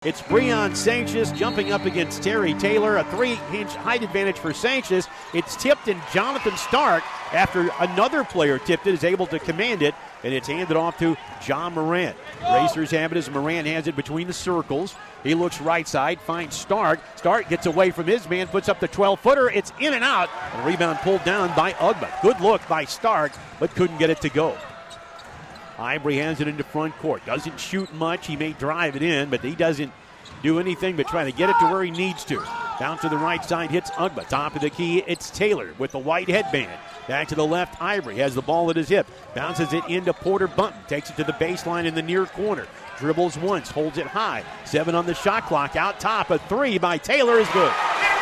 It's Breon Sanchez jumping up against Terry Taylor. A 3-inch height advantage for Sanchez. It's tipped, and Jonathan Stark, after another player tipped it, is able to command it, and it's handed off to John Morant. Racers have it as Morant has it between the circles. He looks right side, finds Stark. Stark gets away from his man, puts up the 12-footer. It's in and out. And rebound pulled down by Ugba. Good look by Stark, but couldn't get it to go. Ivory has it into front court. Doesn't shoot much. He may drive it in, but he doesn't do anything but try to get it to where he needs to. Down to the right side, hits Ugba. Top of the key, it's Taylor with the white headband. Back to the left, Ivory has the ball at his hip. Bounces it into Porter Bunton. Takes it to the baseline in the near corner. Dribbles once, holds it high. 7 on the shot clock. Out top, a 3 by Taylor is good.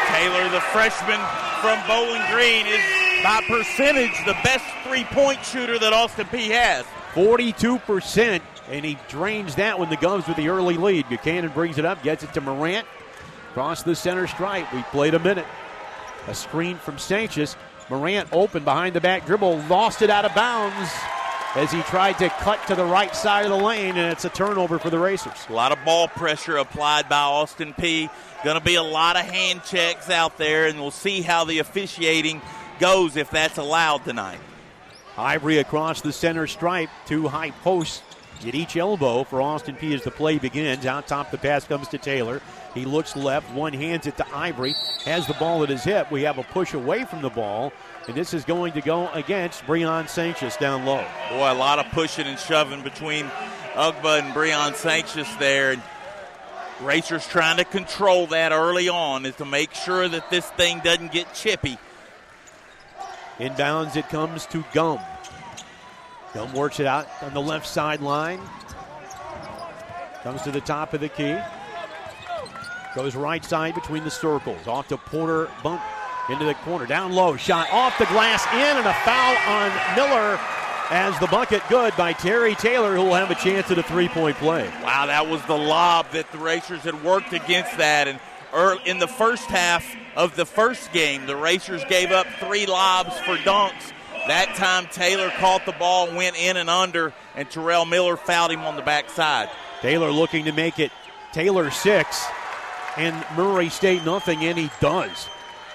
Taylor, the freshman from Bowling Green, is by percentage the best three-point shooter that Austin Peay has. 42%, and he drains that one. The Govs with the early lead. Buchanan brings it up, gets it to Morant. Across the center stripe. We played a minute. A screen from Sanchez. Morant open behind the back dribble. Lost it out of bounds as he tried to cut to the right side of the lane, and it's a turnover for the Racers. A lot of ball pressure applied by Austin Peay. Going to be a lot of hand checks out there, and we'll see how the officiating goes if that's allowed tonight. Ivory across the center stripe. 2 high posts at each elbow for Austin Peay as the play begins. Out top, the pass comes to Taylor. He looks left, one hands it to Ivory. Has the ball at his hip. We have a push away from the ball, and this is going to go against Breon Sanchez down low. Boy, a lot of pushing and shoving between Ugba and Breon Sanchez there. And Racers trying to control that early on is to make sure that this thing doesn't get chippy. Inbounds it comes to Gum. Gum works it out on the left sideline. Comes to the top of the key. Goes right side between the circles. Off to Porter Bunton into the corner. Down low. Shot off the glass in, and a foul on Miller as the bucket good by Terry Taylor, who will have a chance at a three-point play. Wow, that was the lob that the Racers had worked against that. And in the first half of the first game, the Racers gave up 3 lobs for dunks. That time, Taylor caught the ball, went in and under, and Terrell Miller fouled him on the backside. Taylor looking to make it Taylor 6 and Murray State nothing, and he does.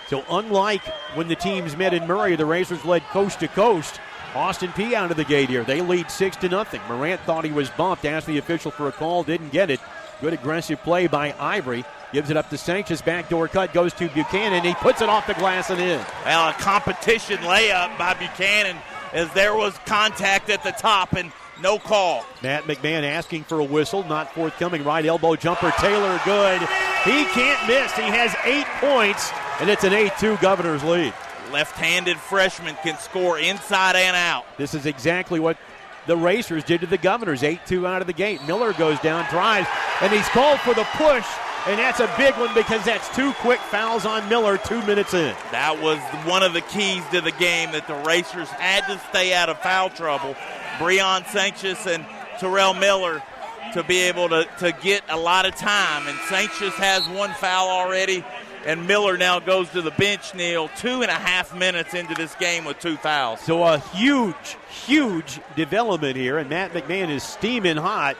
So unlike when the teams met in Murray, the Racers led coast to coast. Austin Peay out of the gate here. They lead 6-0. Morant thought he was bumped, asked the official for a call, didn't get it. Good aggressive play by Ivory. Gives it up to Sanchez. Backdoor cut goes to Buchanan. He puts it off the glass and in. Well, a competition layup by Buchanan as there was contact at the top and no call. Matt McMahon asking for a whistle. Not forthcoming. Right elbow jumper. Taylor good. He can't miss. He has 8 points, and it's an 8-2 Governor's lead. Left-handed freshman can score inside and out. This is exactly what the Racers did to the Governors. 8-2 out of the gate. Miller goes down, drives, and he's called for the push. And that's a big one because that's 2 quick fouls on Miller 2 minutes in. That was one of the keys to the game, that the Racers had to stay out of foul trouble. Breon Sanchez and Terrell Miller to be able to get a lot of time. And Sanchez has 1 foul already, and Miller now goes to the bench, Neil, 2.5 minutes into this game with 2 fouls. So a huge, huge development here, and Matt McMahon is steaming hot.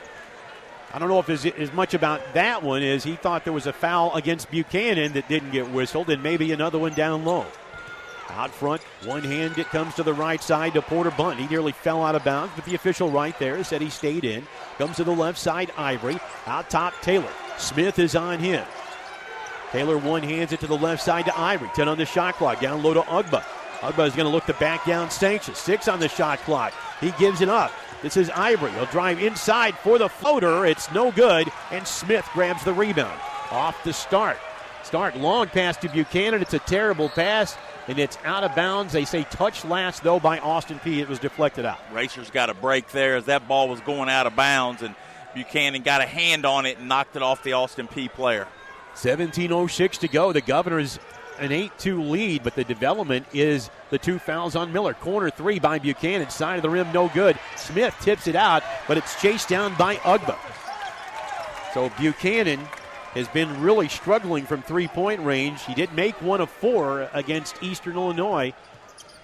I don't know if it's as much about that one as he thought there was a foul against Buchanan that didn't get whistled, and maybe another one down low. Out front, one hand, it comes to the right side to Porter Bunton. He nearly fell out of bounds, but the official right there said he stayed in. Comes to the left side, Ivory. Out top, Taylor. Smith is on him. Taylor one hands it to the left side to Ivory. 10 on the shot clock. Down low to Ugba. Ugba is going to look to back down Sanchez. 6 on the shot clock. He gives it up. This is Ivory. He'll drive inside for the floater. It's no good, and Smith grabs the rebound. Off the start. Long pass to Buchanan. It's a terrible pass, and it's out of bounds. They say touch last, though, by Austin Peay. It was deflected out. Racers got a break there as that ball was going out of bounds, and Buchanan got a hand on it and knocked it off the Austin Peay player. 17:06 to go. The Governors an 8-2 lead, but the development is the 2 fouls on Miller. Corner 3 by Buchanan. Side of the rim, no good. Smith tips it out, but it's chased down by Ugba. So Buchanan has been really struggling from three-point range. He did make 1 of 4 against Eastern Illinois,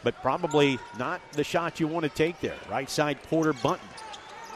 but probably not the shot you want to take there. Right side, Porter Bunton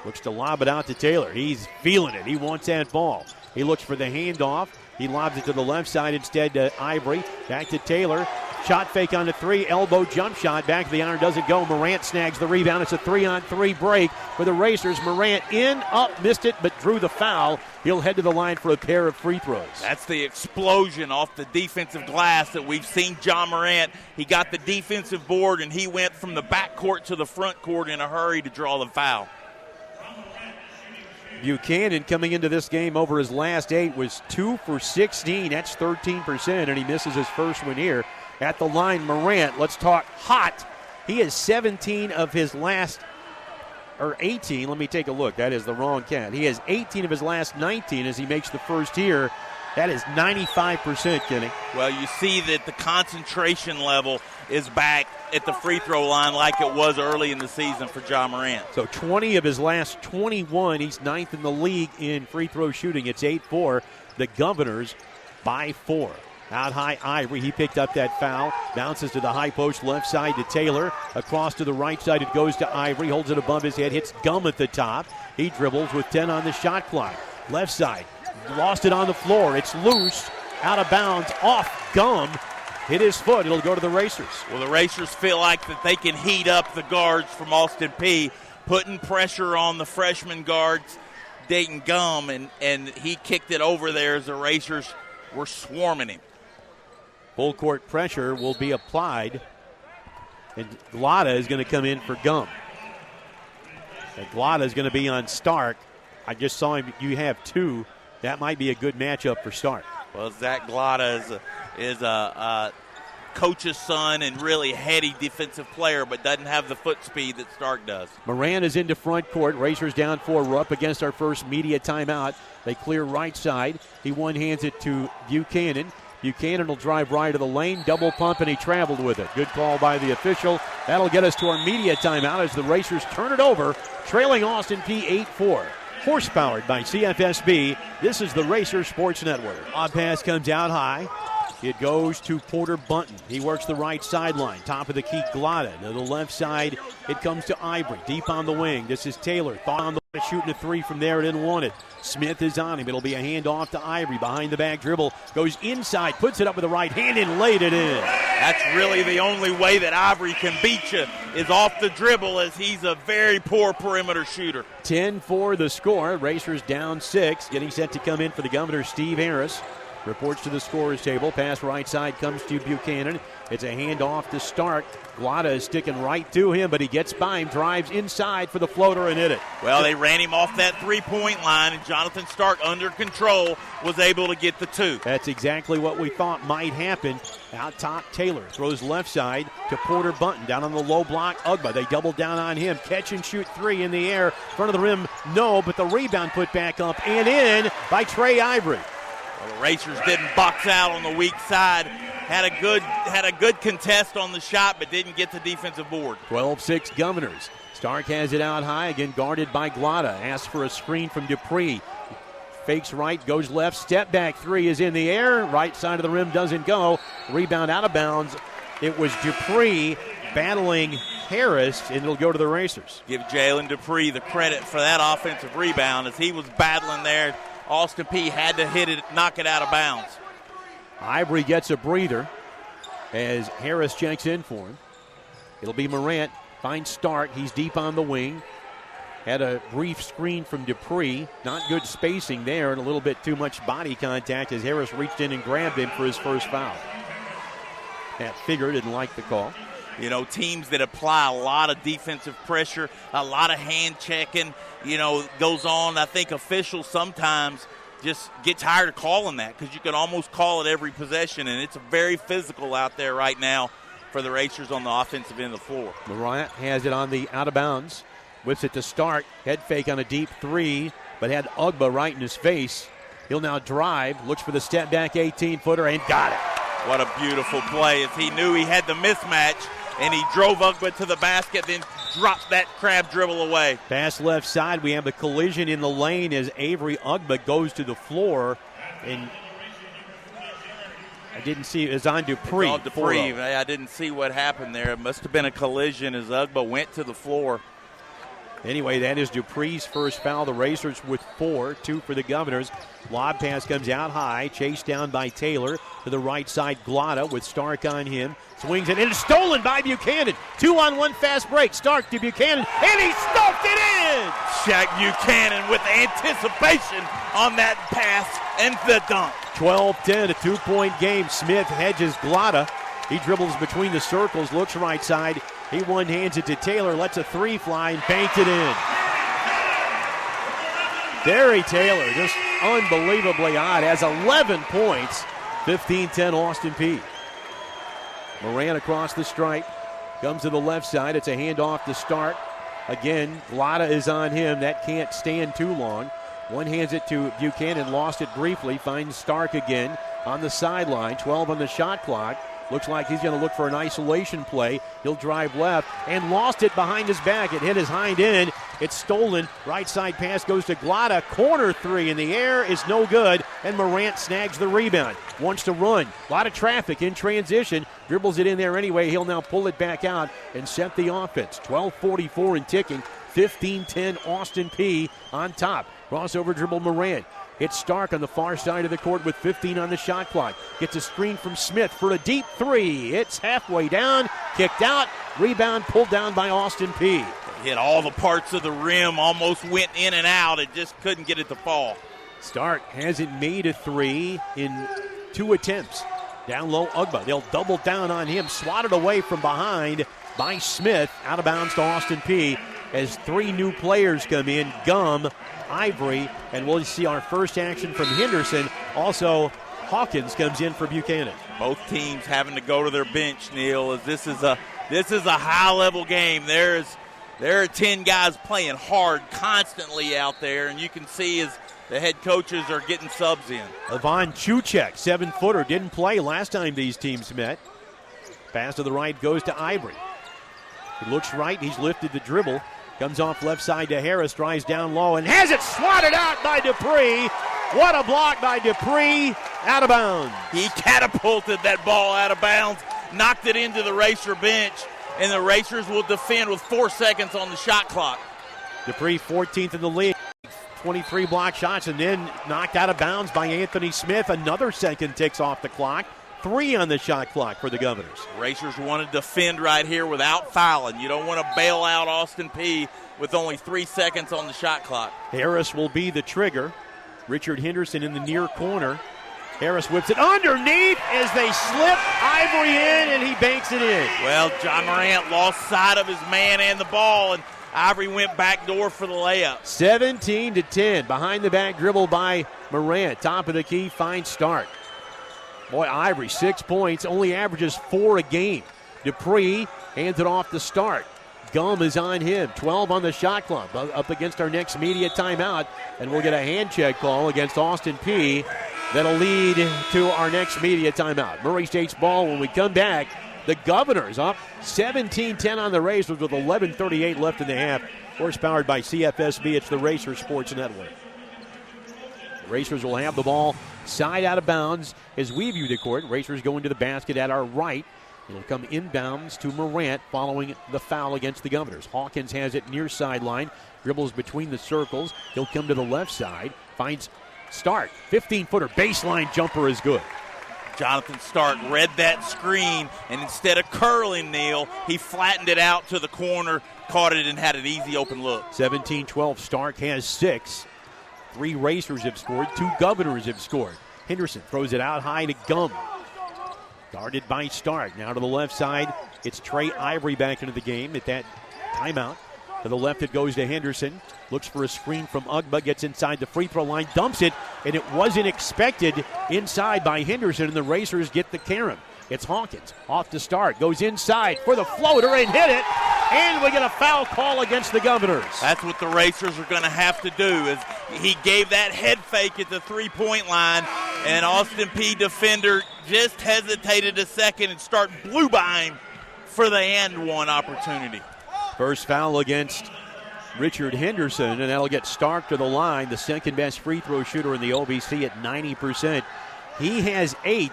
looks to lob it out to Taylor. He's feeling it. He wants that ball. He looks for the handoff. He lobs it to the left side instead to Ivory. Back to Taylor. Shot fake on the 3. Elbow jump shot. Back to the iron. Doesn't go. Morant snags the rebound. It's a 3-on-3 break for the Racers. Morant in, up, missed it, but drew the foul. He'll head to the line for a pair of free throws. That's the explosion off the defensive glass that we've seen John Morant. He got the defensive board, and he went from the back court to the front court in a hurry to draw the foul. Buchanan coming into this game over his last 8 was 2 for 16. That's 13%, and he misses his first one here. At the line, Morant, let's talk hot. He is 17 of his last, or 18. Let me take a look. That is the wrong count. He has 18 of his last 19 as he makes the first here. That is 95%, Kenny. Well, you see that the concentration level is back at the free throw line like it was early in the season for John Morant. So 20 of his last 21. He's 9th in the league in free throw shooting. It's 8-4. The Governors by 4. Out high, Ivory. He picked up that foul. Bounces to the high post, left side to Taylor. Across to the right side, it goes to Ivory. Holds it above his head, hits Gum at the top. He dribbles with 10 on the shot clock. Left side, lost it on the floor. It's loose, out of bounds, off Gum. Hit his foot. It'll go to the Racers. Well, the Racers feel like that they can heat up the guards from Austin Peay, putting pressure on the freshman guards, Dayton Gum, and he kicked it over there as the Racers were swarming him. Full court pressure will be applied, and Glada is going to come in for Gum. And Glada is going to be on Stark. I just saw him. You have 2. That might be a good matchup for Stark. Well, Zach Glada is a coach's son and really heady defensive player, but doesn't have the foot speed that Stark does. Moran is into front court. Racers down 4. We're up against our first media timeout. They clear right side. He one-hands it to Buchanan. Buchanan will drive right to the lane, double pump, and he traveled with it. Good call by the official. That'll get us to our media timeout as the Racers turn it over, trailing Austin Peay 8-4. Horse-powered by CFSB. This is the Racer Sports Network. Odd pass comes out high. It goes to Porter Bunton. He works the right sideline. Top of the key, Glada. To the left side, it comes to Ivory. Deep on the wing. This is Taylor. Thought on the shooting a 3 from there. Didn't want it. Smith is on him. It'll be a handoff to Ivory. Behind the back dribble. Goes inside. Puts it up with the right hand and laid it in. That's really the only way that Ivory can beat you is off the dribble, as he's a very poor perimeter shooter. 10-4 the score. Racers down 6. Getting set to come in for the Governor, Steve Harris. Reports to the scorer's table. Pass right side comes to Buchanan. It's a handoff to Stark. Glada is sticking right to him, but he gets by him, drives inside for the floater and hit it. Well, they ran him off that three-point line, and Jonathan Stark, under control, was able to get the 2. That's exactly what we thought might happen. Out top, Taylor throws left side to Porter Bunton. Down on the low block, Ugba. They double down on him. Catch and shoot 3 in the air. Front of the rim, no, but the rebound put back up and in by Trey Ivory. Well, the Racers didn't box out on the weak side. Had a good contest on the shot, but didn't get the defensive board. 12-6 Governors. Stark has it out high, again guarded by Glada. Asks for a screen from Dupree. Fakes right, goes left, step back 3 is in the air. Right side of the rim doesn't go. Rebound out of bounds. It was Dupree battling Harris, and it'll go to the Racers. Give Jalen Dupree the credit for that offensive rebound, as he was battling there. Austin Peay had to hit it, knock it out of bounds. Ivory gets a breather as Harris checks in for him. It'll be Morant. Finds Stark. He's deep on the wing. Had a brief screen from Dupree. Not good spacing there, and a little bit too much body contact as Harris reached in and grabbed him for his first foul. That figure didn't like the call. You know, teams that apply a lot of defensive pressure, a lot of hand checking, goes on. I think officials sometimes just get tired of calling that, because you can almost call it every possession, and it's very physical out there right now for the Racers on the offensive end of the floor. Morant has it on the out of bounds. Whips it to Stark. Head fake on a deep 3, but had Ugba right in his face. He'll now drive, looks for the step back 18-footer, and got it. What a beautiful play, as he knew he had the mismatch, and he drove Ugba to the basket, then dropped that crab dribble away. Pass left side. We have the collision in the lane as Avery Ugba goes to the floor, and I didn't see it was on Dupree. It's on Dupree. I didn't see what happened there. It must have been a collision as Ugba went to the floor. Anyway, that is Dupree's first foul. The Racers with 4, 2 for the Governors. Lob pass comes out high, chased down by Taylor to the right side. Glotta with Stark on him. Swings it, and it's stolen by Buchanan. 2-on-1 fast break. Stark to Buchanan, and he stuffed it in! Shaq Buchanan with anticipation on that pass and the dunk. 12-10, a 2-point game. Smith hedges Glotta. He dribbles between the circles, looks right side. He one-hands it to Taylor, lets a 3 fly, and banked it in. Derry Taylor, just unbelievably odd, has 11 points. 15-10 Austin Peay. Moran across the stripe, comes to the left side. It's a handoff to Stark. Again, Glotta is on him. That can't stand too long. One hands it to Buchanan, lost it briefly, finds Stark again on the sideline. 12 on the shot clock. Looks like he's going to look for an isolation play. He'll drive left and lost it behind his back. It hit his hind end. It's stolen. Right side pass goes to Glotta. Corner 3 in the air is no good, and Morant snags the rebound. Wants to run. A lot of traffic in transition. Dribbles it in there anyway. He'll now pull it back out and set the offense. 12:44 and ticking. 15-10 Austin Peay on top. Crossover dribble Morant. It's Stark on the far side of the court with 15 on the shot clock. Gets a screen from Smith for a deep 3. It's halfway down, kicked out, rebound pulled down by Austin Peay. Hit all the parts of the rim, almost went in and out. It just couldn't get it to fall. Stark hasn't made a 3 in 2 attempts. Down low, Ugba. They'll double down on him. Swatted away from behind by Smith. Out of bounds to Austin Peay as 3 new players come in. Gum, Ivory, and we'll see our first action from Henderson. Also, Hawkins comes in for Buchanan. Both teams having to go to their bench, Neil, as this is a high-level game. There are 10 guys playing hard constantly out there, and you can see as the head coaches are getting subs in. Ivan Chuchek, 7-footer, didn't play last time these teams met. Pass to the right goes to Ivory. He looks right, he's lifted the dribble. Comes off left side to Harris, drives down low, and has it swatted out by Dupree. What a block by Dupree, out of bounds. He catapulted that ball out of bounds, knocked it into the Racer bench, and the Racers will defend with 4 seconds on the shot clock. Dupree 14th in the league, 23 block shots, and then knocked out of bounds by Anthony Smith. Another second ticks off the clock. 3 on the shot clock for the Governors. Racers want to defend right here without fouling. You don't want to bail out Austin Peay with only 3 seconds on the shot clock. Harris will be the trigger. Richard Henderson in the near corner. Harris whips it underneath as they slip Ivory in, and he banks it in. Well, John Morant lost sight of his man and the ball, and Ivory went back door for the layup. 17-10. Behind the back dribble by Morant. Top of the key finds Stark. Boy, Ivory, 6 points, only averages 4 a game. Dupree hands it off to Stark. Gum is on him. 12 on the shot clock. Up against our next media timeout, and we'll get a hand check call against Austin Peay. That'll lead to our next media timeout. Murray State's ball when we come back. The Governors up 17-10 on the Racers with 11:38 left in the half. Horse powered by CFSB. It's the Racer Sports Network. The Racers will have the ball side out of bounds as we view the court. Racers go into the basket at our right. It'll come inbounds to Morant following the foul against the Governors. Hawkins has it near sideline. Dribbles between the circles. He'll come to the left side. Finds Stark. 15-footer baseline jumper is good. Jonathan Stark read that screen, and instead of curling, Neil, he flattened it out to the corner, caught it, and had an easy open look. 17-12. Stark has 6. 3 Racers have scored. 2 Governors have scored. Henderson throws it out high to Gum. Guarded by Stark. Now to the left side, it's Trey Ivory back into the game at that timeout. To the left, it goes to Henderson. Looks for a screen from Ugba. Gets inside the free throw line. Dumps it, and it wasn't expected inside by Henderson, and the Racers get the carom. It's Hawkins off to Stark. Goes inside for the floater and hit it. And we get a foul call against the Governors. That's what the Racers are going to have to do. Is he gave that head fake at the three-point line, and Austin Peay defender just hesitated a second and blew by him for the and one opportunity. First foul against Richard Henderson, and that'll get Stark to the line, the second best free throw shooter in the OVC at 90%. He has 8.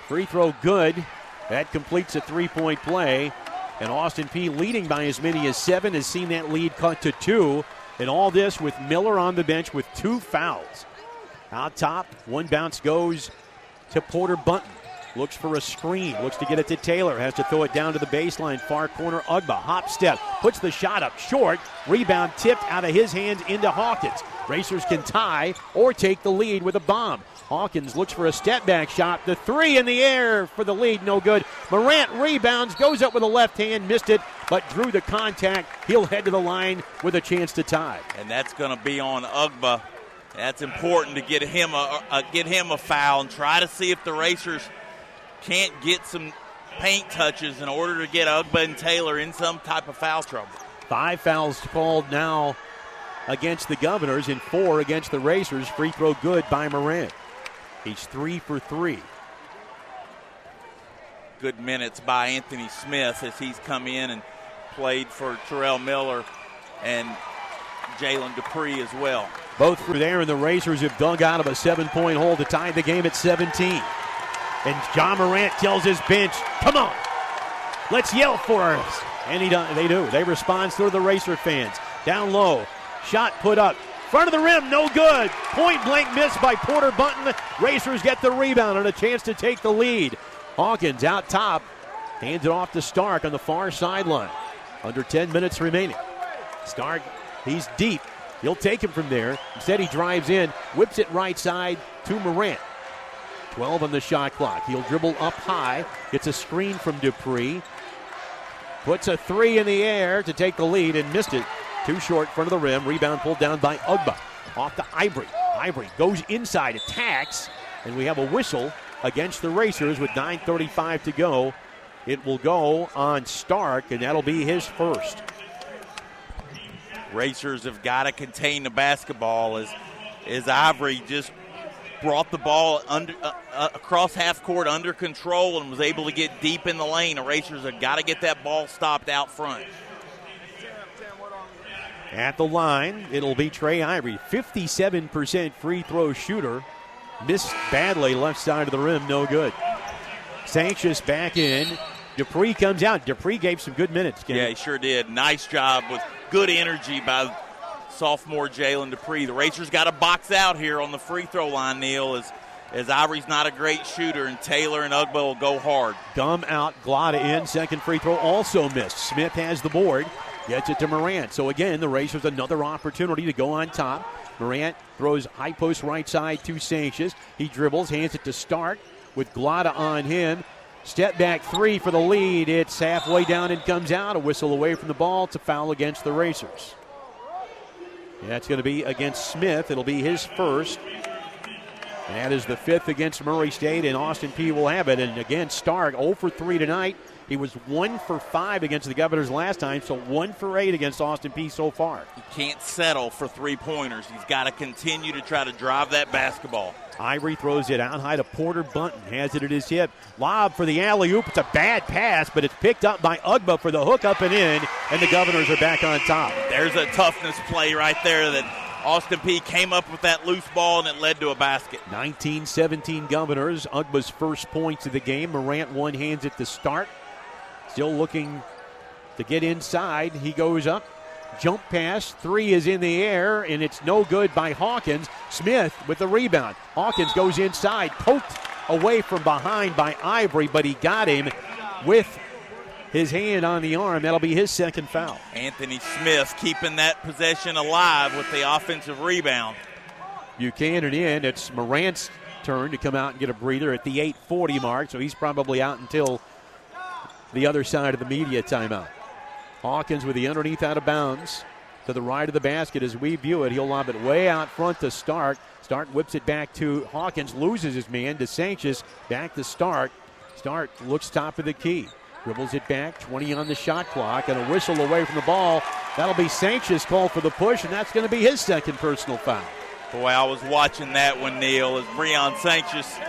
Free throw good. That completes a 3-point play. And Austin Peay leading by as many as 7 has seen that lead cut to 2. And all this with Miller on the bench with 2 fouls. Out top, one bounce goes to Porter Bunton. Looks for a screen, looks to get it to Taylor, has to throw it down to the baseline, far corner, Ugba, hop step, puts the shot up short, rebound tipped out of his hands into Hawkins. Racers can tie or take the lead with a bomb. Hawkins looks for a step back shot, the 3 in the air for the lead, no good. Morant rebounds, goes up with a left hand, missed it, but drew the contact. He'll head to the line with a chance to tie. And that's going to be on Ugba. That's important to get him a foul and try to see if the Racers can't get some paint touches in order to get Ugba and Taylor in some type of foul trouble. 5 fouls called now against the Governors and 4 against the Racers. Free throw good by Morant. He's 3 for 3. Good minutes by Anthony Smith as he's come in and played for Terrell Miller and Jalen Dupree as well. Both through there, and the Racers have dug out of a 7-point hole to tie the game at 17. And John Morant tells his bench, come on, let's yell for us. And they do. They respond through the Racer fans. Down low, shot put up. Front of the rim, no good. Point blank miss by Porter Bunton. Racers get the rebound and a chance to take the lead. Hawkins out top, hands it off to Stark on the far sideline. Under 10 minutes remaining. Stark, he's deep. He'll take him from there. Instead, he drives in, whips it right side to Morant. 12 on the shot clock. He'll dribble up high, gets a screen from Dupree, puts a 3 in the air to take the lead and missed it. Too short, front of the rim. Rebound pulled down by Ugba. Off to Ivory. Ivory goes inside, attacks, and we have a whistle against the Racers with 9:35 to go. It will go on Stark, and that'll be his first. Racers have got to contain the basketball as Ivory just brought the ball across half court under control and was able to get deep in the lane. The Racers have got to get that ball stopped out front. At the line, it'll be Trey Ivory, 57% free throw shooter. Missed badly left side of the rim, no good. Sanchez back in. Dupree comes out. Dupree gave some good minutes. Yeah, he sure did. Nice job with good energy by sophomore Jalen Dupree. The Racers got to box out here on the free throw line, Neil, as Ivory's not a great shooter, and Taylor and Ugba will go hard. Gum out, Glada in. Second free throw also missed. Smith has the board. Gets it to Morant. So again, the Racers another opportunity to go on top. Morant throws high post right side to Sanchez. He dribbles, hands it to Stark with Glada on him. Step back 3 for the lead. It's halfway down and comes out. A whistle away from the ball. It's a foul against the Racers. That's going to be against Smith. It'll be his first. And that is the 5th against Murray State, and Austin Peay will have it. And again, Stark 0 for 3 tonight. He was 1 for 5 against the Governors last time, so 1 for 8 against Austin Peay so far. He can't settle for 3-pointers. He's got to continue to try to drive that basketball. Ivory throws it out high to Porter Bunton. Has it at his hip. Lob for the alley-oop. It's a bad pass, but it's picked up by Ugba for the hook up and in, and the Governors are back on top. There's a toughness play right there that Austin Peay came up with that loose ball, and it led to a basket. 19-17 Governors. Ugba's first points of the game. Morant one hands it to Stark. Still looking to get inside. He goes up. Jump pass. 3 is in the air, and it's no good by Hawkins. Smith with the rebound. Hawkins goes inside. Poked away from behind by Ivory, but he got him with his hand on the arm. That'll be his second foul. Anthony Smith keeping that possession alive with the offensive rebound. Buchanan in. It's Morant's turn to come out and get a breather at the 8:40 mark, so he's probably out until the other side of the media timeout. Hawkins with the underneath out of bounds to the right of the basket as we view it. He'll lob it way out front to Stark. Stark whips it back to Hawkins, loses his man to Sanchez. Back to Stark. Stark looks top of the key. Dribbles it back, 20 on the shot clock, and a whistle away from the ball. That'll be Sanchez called for the push, and that's going to be his second personal foul. Boy, I was watching that one, Neil, as Breon Sanchez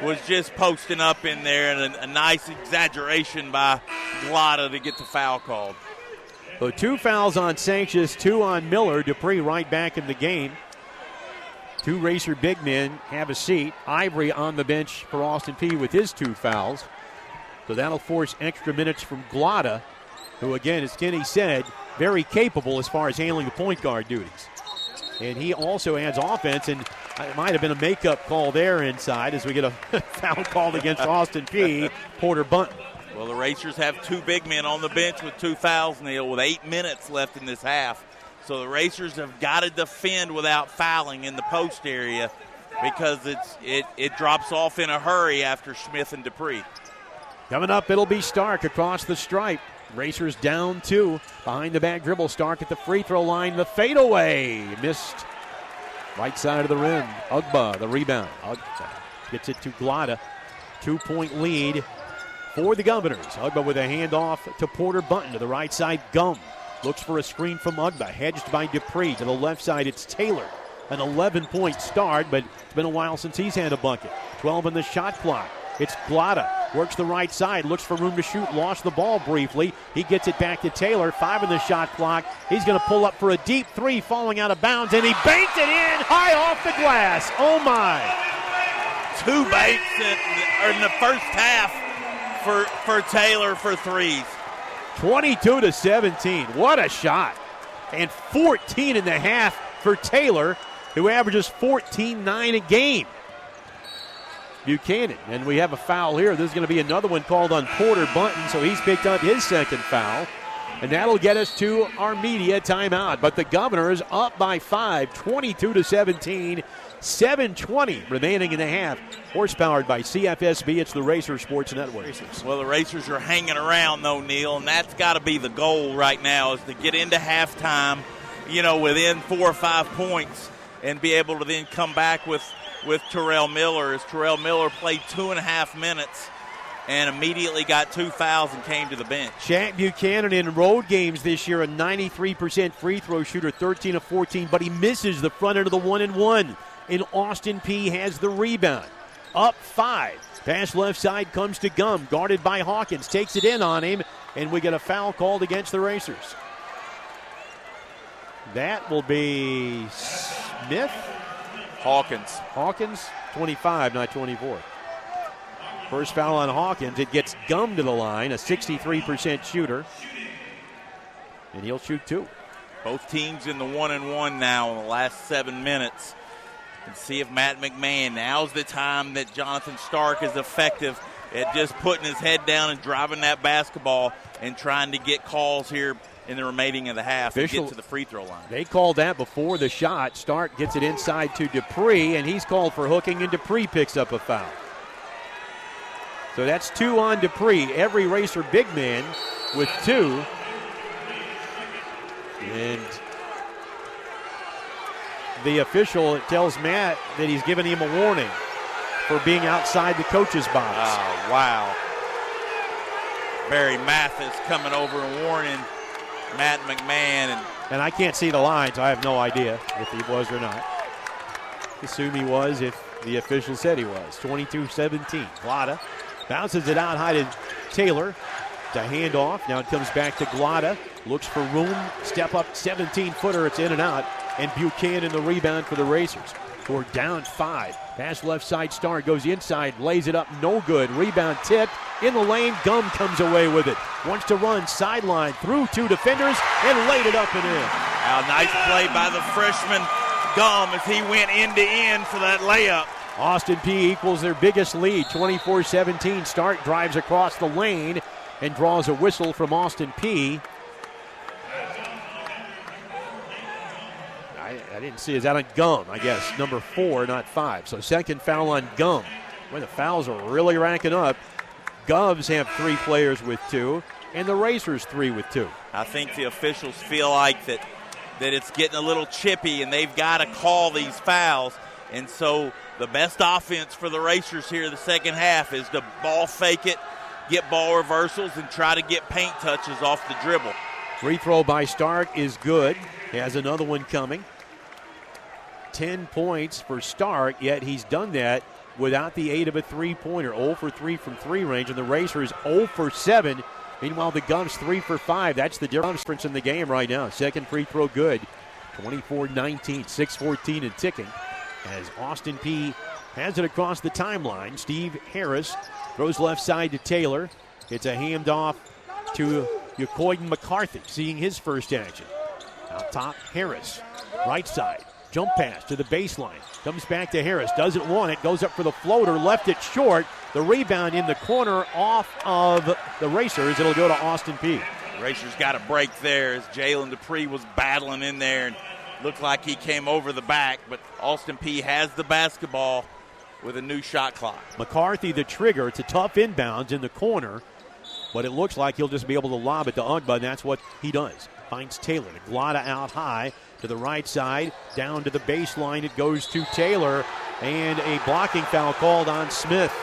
was just posting up in there, and a nice exaggeration by Glada to get the foul called. So 2 fouls on Sanchez, 2 on Miller. Dupree right back in the game. 2 Racer big men have a seat. Ivory on the bench for Austin Peay with his 2 fouls. So that'll force extra minutes from Glada who, again, as Kenny said, very capable as far as handling the point guard duties. And he also adds offense, and it might have been a makeup call there inside as we get a foul called against Austin Peay, Porter Bunton. Well, the Racers have two big men on the bench with 2 fouls, Neil, with 8 minutes left in this half. So the Racers have got to defend without fouling in the post area because it drops off in a hurry after Smith and Dupree. Coming up, it'll be Stark across the stripe. Racers down 2. Behind the back dribble, Stark at the free throw line. The fadeaway. Missed. Right side of the rim. Ugba, the rebound. Ugba gets it to Glada. 2-point lead for the Governors. Ugba with a handoff to Porter Bunton to the right side. Gum looks for a screen from Ugba. Hedged by Dupree. To the left side, it's Taylor. An 11-point start, but it's been a while since he's had a bucket. 12 in the shot clock. It's Glada. Works the right side. Looks for room to shoot. Lost the ball briefly. He gets it back to Taylor. 5 in the shot clock. He's going to pull up for a deep 3, falling out of bounds, and he banked it in high off the glass. Oh, my. 2 banks in the first half for Taylor for threes. 22-17. What a shot. And 14 in the half for Taylor, who averages 14-9 a game. Buchanan, and we have a foul here. There's going to be another one called on Porter Bunton, so he's picked up his second foul. And that'll get us to our media timeout. But the Governors up by 5, 22-17, 7:20 remaining in the half. Horse-powered by CFSB. It's the Racer Sports Network. Well, the Racers are hanging around, though, Neil, and that's got to be the goal right now is to get into halftime, within 4 or 5 points and be able to then come back with Terrell Miller, as Terrell Miller played 2.5 minutes and immediately got 2 fouls and came to the bench. Shaq Buchanan in road games this year, a 93% free throw shooter, 13 of 14, but he misses the front end of the 1-and-1. And Austin Peay has the rebound. Up 5. Pass left side comes to Gum, guarded by Hawkins, takes it in on him, and we get a foul called against the Racers. That will be Smith. Hawkins, 25, not 24. First foul on Hawkins. It gets Gum to the line, a 63% shooter. And he'll shoot 2. Both teams in the 1-and-1 now in the last 7 minutes. And see if Matt McMahon, now's the time that Jonathan Stark is effective at just putting his head down and driving that basketball and trying to get calls here in the remaining of the half and get to the free throw line. They called that before the shot. Stark gets it inside to Dupree, and he's called for hooking, and Dupree picks up a foul. So that's 2 on Dupree. Every Racer big man with 2. And the official tells Matt that he's given him a warning for being outside the coach's box. Oh, wow. Barry Mathis coming over and warning Matt McMahon. And I can't see the line, so I have no idea if he was or not. Assume he was if the official said he was. 22-17. Glada bounces it out high to Taylor. To handoff. Now it comes back to Glada. Looks for room. Step up 17-footer. It's in and out. And Buchanan the rebound for the Racers, who are down 5. Pass left side. Starr goes inside. Lays it up. No good. Rebound tipped. In the lane. Gum comes away with it. Wants to run sideline through 2 defenders and laid it up and in. Now, nice play by the freshman Gum as he went end to end for that layup. Austin Peay equals their biggest lead. 24-17. Stark drives across the lane and draws a whistle from Austin Peay. I didn't see. Is that on Gum? I guess number 4, not 5. So second foul on Gum. Boy, the fouls are really racking up. Govs have 3 players with 2, and the Racers 3 with 2. I think the officials feel like that it's getting a little chippy, and they've got to call these fouls. And so the best offense for the Racers here in the second half is to ball fake it, get ball reversals, and try to get paint touches off the dribble. Free throw by Stark is good. He has another one coming. 10 points for Stark, yet he's done that without the aid of a three-pointer. 0 for 3 from 3 range, and the Racers 0 for 7. Meanwhile, the Gums 3 for 5. That's the difference in the game right now. Second free throw good. 24-19, 6:14 and ticking. As Austin Peay has it across the timeline. Steve Harris throws left side to Taylor. It's a handoff to Bucoyden McCarthy seeing his first action. Out top, Harris. Right side. Jump pass to the baseline. Comes back to Harris. Doesn't want it. Goes up for the floater. Left it short. The rebound in the corner off of the Racers. It'll go to Austin Peay. Racers got a break there as Jalen Dupree was battling in there and looked like he came over the back. But Austin Peay has the basketball with a new shot clock. McCarthy the trigger. It's a tough inbounds in the corner. But it looks like he'll just be able to lob it to Ugba, and that's what he does. Finds Taylor. Glotta out high to the right side. Down to the baseline. It goes to Taylor. And a blocking foul called on Smith.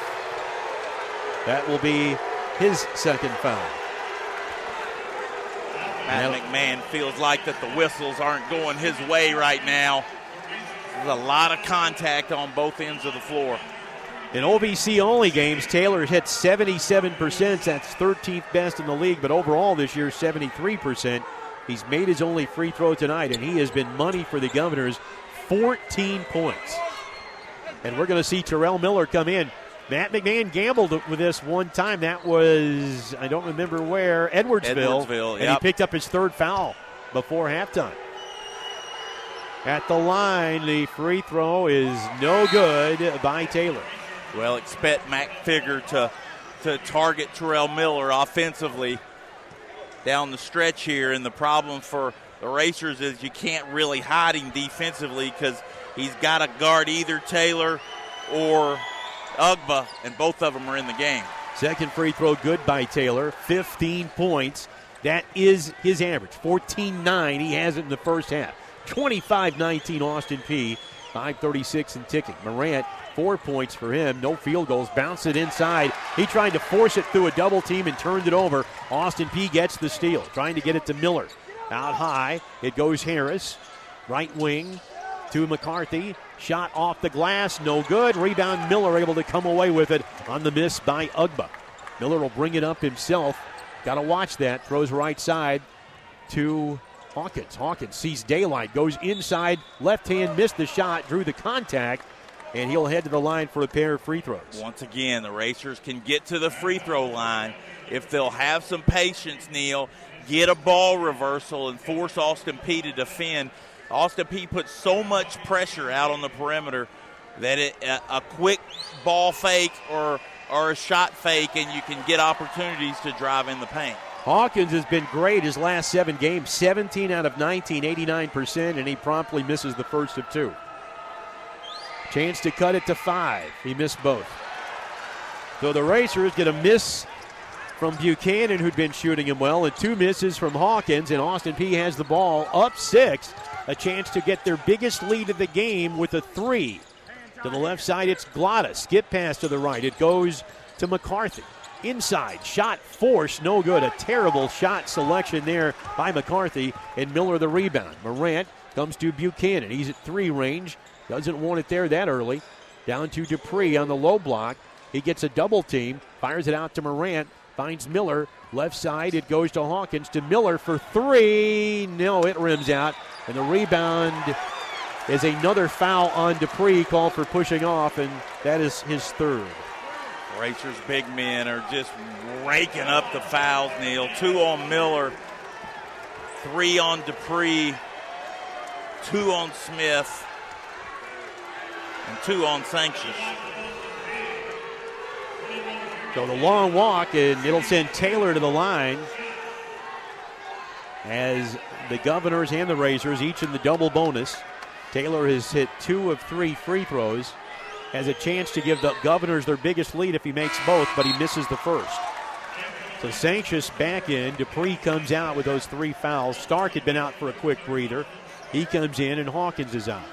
That will be his second foul. Matt McMahon feels like that the whistles aren't going his way right now. There's a lot of contact on both ends of the floor. In OVC-only games, Taylor hit 77%. That's 13th best in the league, but overall this year, 73%. He's made his only free throw tonight, and he has been money for the Governors, 14 points. And we're going to see Terrell Miller come in. Matt McMahon gambled with this one time. That was, I don't remember where, Edwardsville. And he picked up his third foul before halftime. At the line, the free throw is no good by Taylor. Well, expect Mac Figure to target Terrell Miller offensively down the stretch here. And the problem for the Racers is you can't really hide him defensively because he's got to guard either Taylor or Ugba, and both of them are in the game. Second free throw good by Taylor, 15 points. That is his average, 14-9. He has it in the first half. 25-19 Austin Peay, 5:36 and ticking. Morant, 4 points for him, no field goals, bounce it inside. He tried to force it through a double team and turned it over. Austin Peay gets the steal, trying to get it to Miller. Out high, it goes Harris, right wing to McCarthy. Shot off the glass, no good. Rebound, Miller able to come away with it on the miss by Ugba. Miller will bring it up himself. Got to watch that. Throws right side to Hawkins. Hawkins sees daylight, goes inside, left hand, missed the shot, drew the contact, and he'll head to the line for a pair of free throws. Once again, the Racers can get to the free throw line if they'll have some patience, Neil, get a ball reversal and force Austin Peay to defend. Austin Peay puts so much pressure out on the perimeter that a quick ball fake or a shot fake and you can get opportunities to drive in the paint. Hawkins has been great his last 7 games, 17 out of 19, 89%, and he promptly misses the first of 2. Chance to cut it to 5. He missed both. So the Racers get a miss from Buchanan, who'd been shooting him well, and 2 misses from Hawkins, and Austin Peay has the ball up 6. A chance to get their biggest lead of the game with a 3. To the left side, it's Glotta. Skip pass to the right. It goes to McCarthy. Inside, shot forced, no good. A terrible shot selection there by McCarthy, and Miller the rebound. Morant comes to Buchanan. He's at 3 range. Doesn't want it there that early. Down to Dupree on the low block. He gets a double team, fires it out to Morant, finds Miller. Left side, it goes to Hawkins, to Miller for 3. No, it rims out. And the rebound is another foul on Dupree, called for pushing off, and that is his 3rd. Racers' big men are just raking up the fouls, Neil. 2 on Miller, 3 on Dupree, 2 on Smith, and 2 on Sanchez. So the long walk, and it'll send Taylor to the line as the Governors and the Racers each in the double bonus. Taylor has hit 2 of 3 free throws. Has a chance to give the Governors their biggest lead if he makes both, but he misses the first. So Sanchez back in. Dupree comes out with those 3 fouls. Stark had been out for a quick breather. He comes in, and Hawkins is out.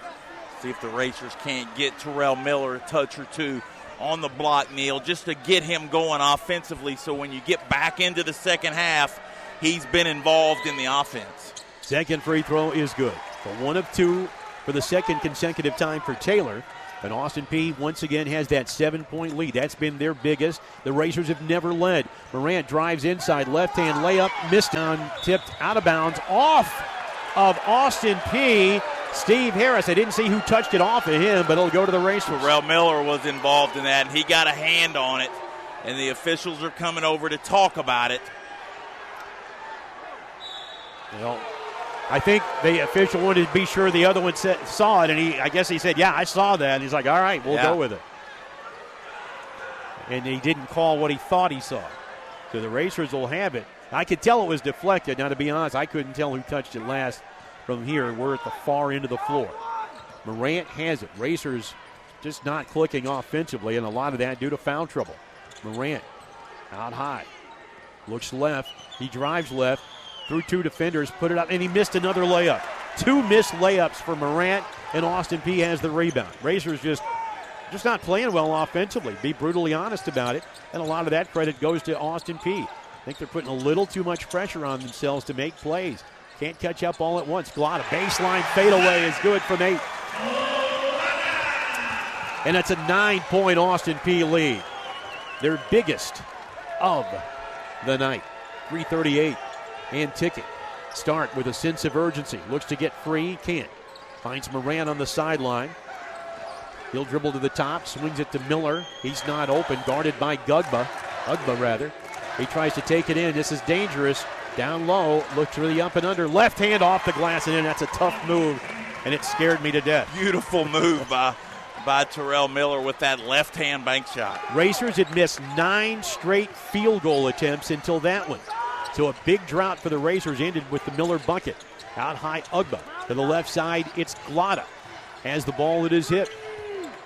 See if the Racers can't get Terrell Miller a touch or 2 on the block, Neil, just to get him going offensively so when you get back into the second half, he's been involved in the offense. Second free throw is good. So 1 of 2 for the second consecutive time for Taylor. And Austin Peay once again has that 7-point lead. That's been their biggest. The Racers have never led. Morant drives inside, left-hand layup, missed down, tipped out of bounds, off of Austin Peay. Steve Harris, I didn't see who touched it off of him, but it'll go to the Racers. Terrell Miller was involved in that, and he got a hand on it, and the officials are coming over to talk about it. Well, I think the official wanted to be sure the other one saw it, and I guess he said, yeah, I saw that. And he's like, all right, we'll go with it. And he didn't call what he thought he saw. So the Racers will have it. I could tell it was deflected. Now, to be honest, I couldn't tell who touched it last from here. We're at the far end of the floor. Morant has it. Racers just not clicking offensively, and a lot of that due to foul trouble. Morant out high. Looks left. He drives left. Through two defenders, put it up, and he missed another layup. Two missed layups for Morant, and Austin Peay has the rebound. Racers just not playing well offensively. Be brutally honest about it, and a lot of that credit goes to Austin Peay. I think they're putting a little too much pressure on themselves to make plays. Can't catch up all at once. Glotta, baseline fadeaway is good from 8. And it's a 9-point Austin Peay lead. Their biggest of the night. 3:38 and ticking. Stark with a sense of urgency. Looks to get free. Can't. Finds Morant on the sideline. He'll dribble to the top. Swings it to Miller. He's not open. Guarded by Ugba. He tries to take it in. This is dangerous. Down low. Looks for the up and under. Left hand off the glass and in. That's a tough move, and it scared me to death. Beautiful move by Terrell Miller with that left-hand bank shot. Racers had missed 9 straight field goal attempts until that one. So a big drought for the Racers ended with the Miller bucket. Out high, Ugba. To the left side, it's Glotta. Has the ball at his hip.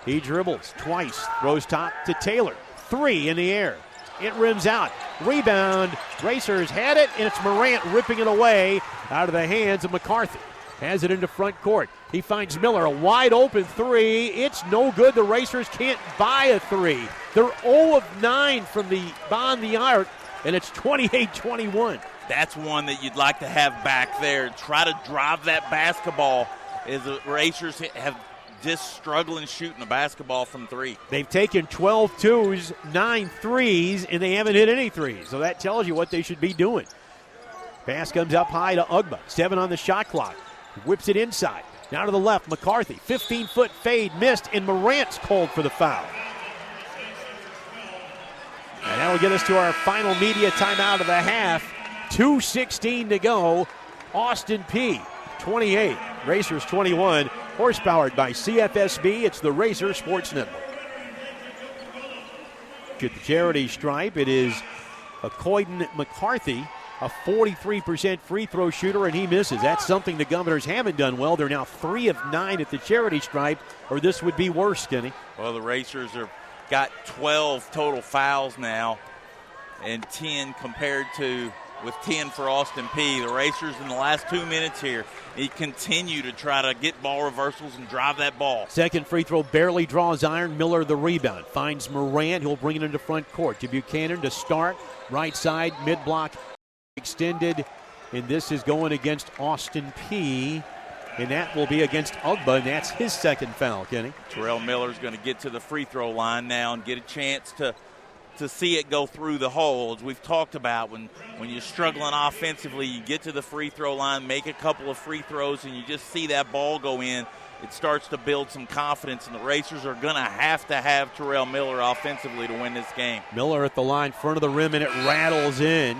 He dribbles twice. Throws top to Taylor. 3 in the air. It rims out. Rebound. Racers had it, and it's Morant ripping it away out of the hands of McCarthy. Has it into front court. He finds Miller, a wide open 3. It's no good. The Racers can't buy a 3. They're 0 of 9 from beyond the arc, and it's 28-21. That's one that you'd like to have back there. Try to drive that basketball, as the Racers have just struggling shooting the basketball from 3. They've taken 12 twos, 9 threes, and they haven't hit any threes. So that tells you what they should be doing. Pass comes up high to Ugba. 7 on the shot clock. Whips it inside. Now to the left, McCarthy. 15-foot fade missed, and Morant's called for the foul. And that will get us to our final media timeout of the half. 2:16 to go. Austin Peay, 28. Racers 21. Horsepowered by CFSB. It's the Racer Sports Network. At the charity stripe, it is a Coyden McCarthy, a 43% free throw shooter, and he misses. That's something the Governors haven't done well. They're now 3 of 9 at the charity stripe, or this would be worse, Skinny. Well, the Racers have got 12 total fouls now, and 10 compared to with 10 for Austin Peay. The Racers in the last 2 minutes here, they continue to try to get ball reversals and drive that ball. Second free throw barely draws iron. Miller the rebound. Finds Morant. He'll bring it into front court. To Buchanan to start. Right side, mid-block extended. And this is going against Austin Peay. And that will be against Ugba, and that's his second foul, Kenny. Terrell Miller's going to get to the free throw line now and get a chance to see it go through the hole. As we've talked about, when you're struggling offensively, you get to the free throw line, make a couple of free throws, and you just see that ball go in. It starts to build some confidence, and the Racers are going to have Terrell Miller offensively to win this game. Miller at the line, front of the rim, and it rattles in.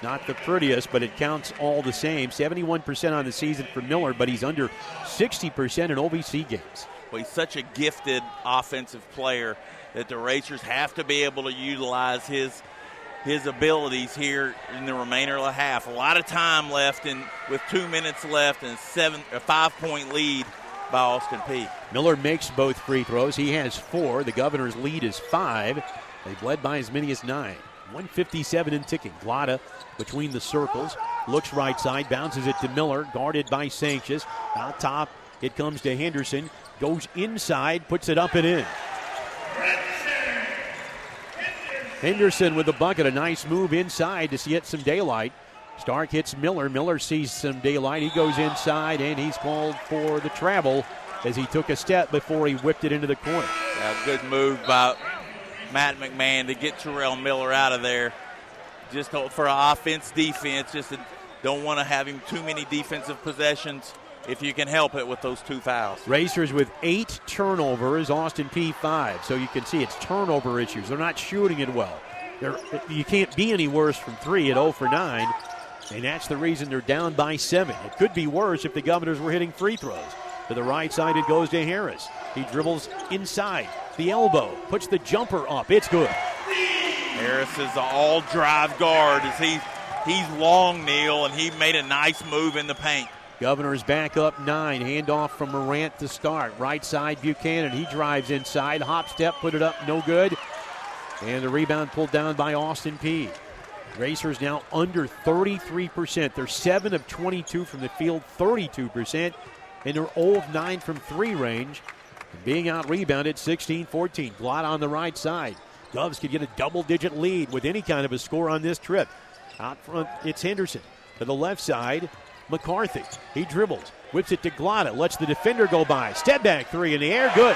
Not the prettiest, but it counts all the same. 71% on the season for Miller, but he's under 60% in OVC games. Well, he's such a gifted offensive player that the Racers have to be able to utilize his abilities here in the remainder of the half. A lot of time left, and with 2 minutes left, and a 5-point lead by Austin Peay. Miller makes both free throws. He has 4. The Governors' lead is 5. They've led by as many as 9. 157 and ticking. Glotta between the circles. Looks right side. Bounces it to Miller. Guarded by Sanchez. Out top, it comes to Henderson. Goes inside. Puts it up and in. Henderson with the bucket. A nice move inside to get some daylight. Stark hits Miller. Miller sees some daylight. He goes inside, and he's called for the travel as he took a step before he whipped it into the corner. Yeah, good move by Matt McMahon to get Terrell Miller out of there. Just for offense, defense, just don't want to have him too many defensive possessions if you can help it with those 2 fouls. Racers with 8 turnovers, Austin Peay 5. So you can see it's turnover issues. They're not shooting it well. You can't be any worse from 3 at 0 for 9. And that's the reason they're down by 7. It could be worse if the Governors were hitting free throws. To the right side, it goes to Harris. He dribbles inside. The elbow, puts the jumper up. It's good. Harris is an all-drive guard as he's long, Neil, and he made a nice move in the paint. Governors back up 9. Handoff from Morant to start. Right side, Buchanan. He drives inside. Hop step, put it up, no good. And the rebound pulled down by Austin Peay. Racers now under 33%. They're 7 of 22 from the field, 32%. And they're 0 of 9 from 3 range. And being out-rebounded, 16-14. Glott on the right side. Govs could get a double-digit lead with any kind of a score on this trip. Out front, it's Henderson. To the left side, McCarthy. He dribbles, whips it to Glott, lets the defender go by. Step back 3 in the air, good.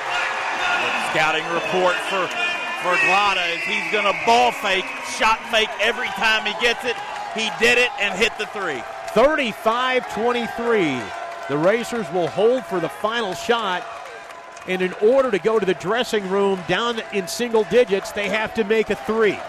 Scouting report for Glott is he's going to ball fake, shot fake every time he gets it. He did it and hit the 3. 35-23. The Racers will hold for the final shot. And in order to go to the dressing room down in single digits, they have to make a 3.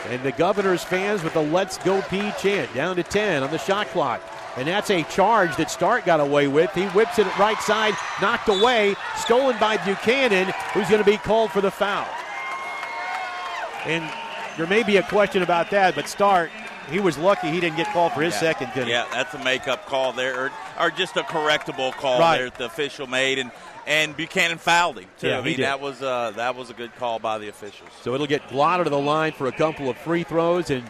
And the Governors fans with a Let's Go P chant, down to 10 on the shot clock. And that's a charge that Stark got away with. He whips it at right side, knocked away, stolen by Buchanan, who's going to be called for the foul. And there may be a question about that, but Stark, he was lucky he didn't get called for his second, did he? Yeah, that's a makeup call there, or just a correctable call there that the official made, and Buchanan fouled him too. Yeah, I mean, did. that was a good call by the officials. So it'll get Glott to the line for a couple of free throws, and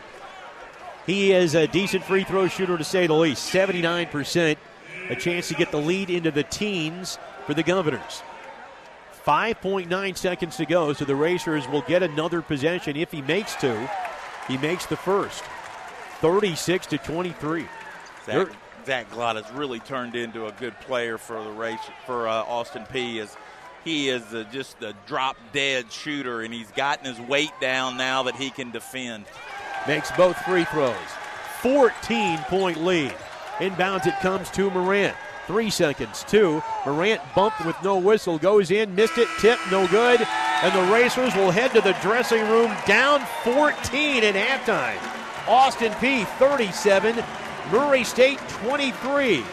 he is a decent free throw shooter to say the least. 79%, a chance to get the lead into the teens for the Governors. 5.9 seconds to go, so the Racers will get another possession if he makes 2. He makes the first. 36-23. Zach Glott has really turned into a good player for the race for Austin Peay. As he is just a drop-dead shooter, and he's gotten his weight down now that he can defend. Makes both free throws. 14-point lead. Inbounds it comes to Morant. 3 seconds, 2. Morant bumped with no whistle, goes in, missed it, tip, no good. And the Racers will head to the dressing room down 14 at halftime. Austin Peay 37, Murray State 23.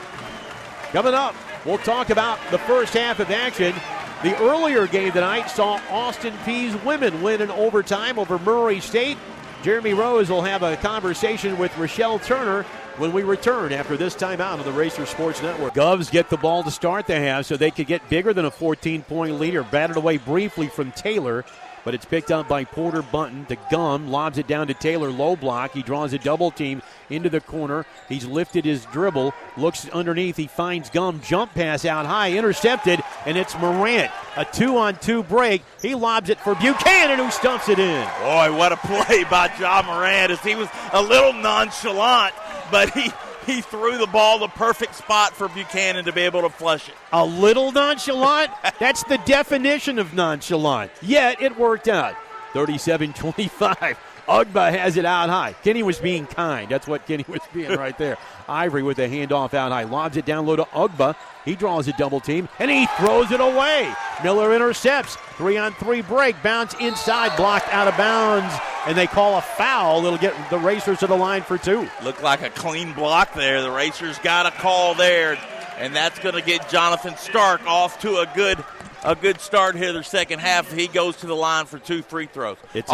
Coming up, we'll talk about the first half of action. The earlier game tonight saw Austin Peay's women win in overtime over Murray State. Jeremy Rose will have a conversation with Rochelle Turner when we return after this timeout on the Racer Sports Network. Govs get the ball to start the half so they could get bigger than a 14-point lead, or batted away briefly from Taylor. But it's picked up by Porter Bunton. To Gum, lobs it down to Taylor, low block. He draws a double team into the corner. He's lifted his dribble, looks underneath. He finds Gum, jump pass out high, intercepted, and it's Morant. A 2-on-2 break. He lobs it for Buchanan, who stumps it in. Boy, what a play by Ja Morant, as he was a little nonchalant, but he threw the ball the perfect spot for Buchanan to be able to flush it. A little nonchalant? That's the definition of nonchalant. Yet it worked out. 37-25. Ugba has it out high. Kenny was being kind. That's what Kenny was being right there. Ivory with a handoff out high. Lobs it down low to Ugba. He draws a double team, and he throws it away. Miller intercepts. 3-on-3 break. Bounce inside. Blocked out of bounds. And they call a foul. It'll get the Racers to the line for 2. Looked like a clean block there. The Racers got a call there, and that's going to get Jonathan Stark off to a good start here the second half. He goes to the line for 2 free throws. It's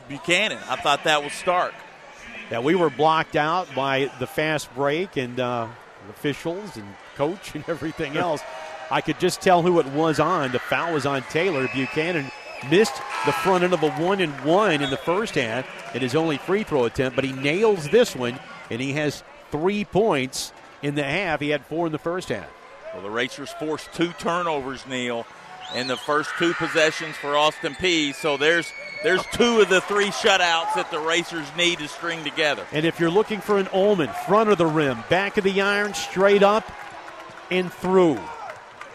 Buchanan. I thought that was Stark. Yeah, we were blocked out by the fast break and officials and coach and everything else. I could just tell who it was on. The foul was on Taylor. Buchanan missed the front end of a 1-and-1 in the first half in his only free throw attempt, but he nails this one, and he has 3 points in the half. He had 4 in the first half. Well, the Racers forced 2 turnovers, Neil, in the first 2 possessions for Austin Peay. So there's 2 of the 3 shutouts that the Racers need to string together. And if you're looking for an omen, front of the rim, back of the iron, straight up and through.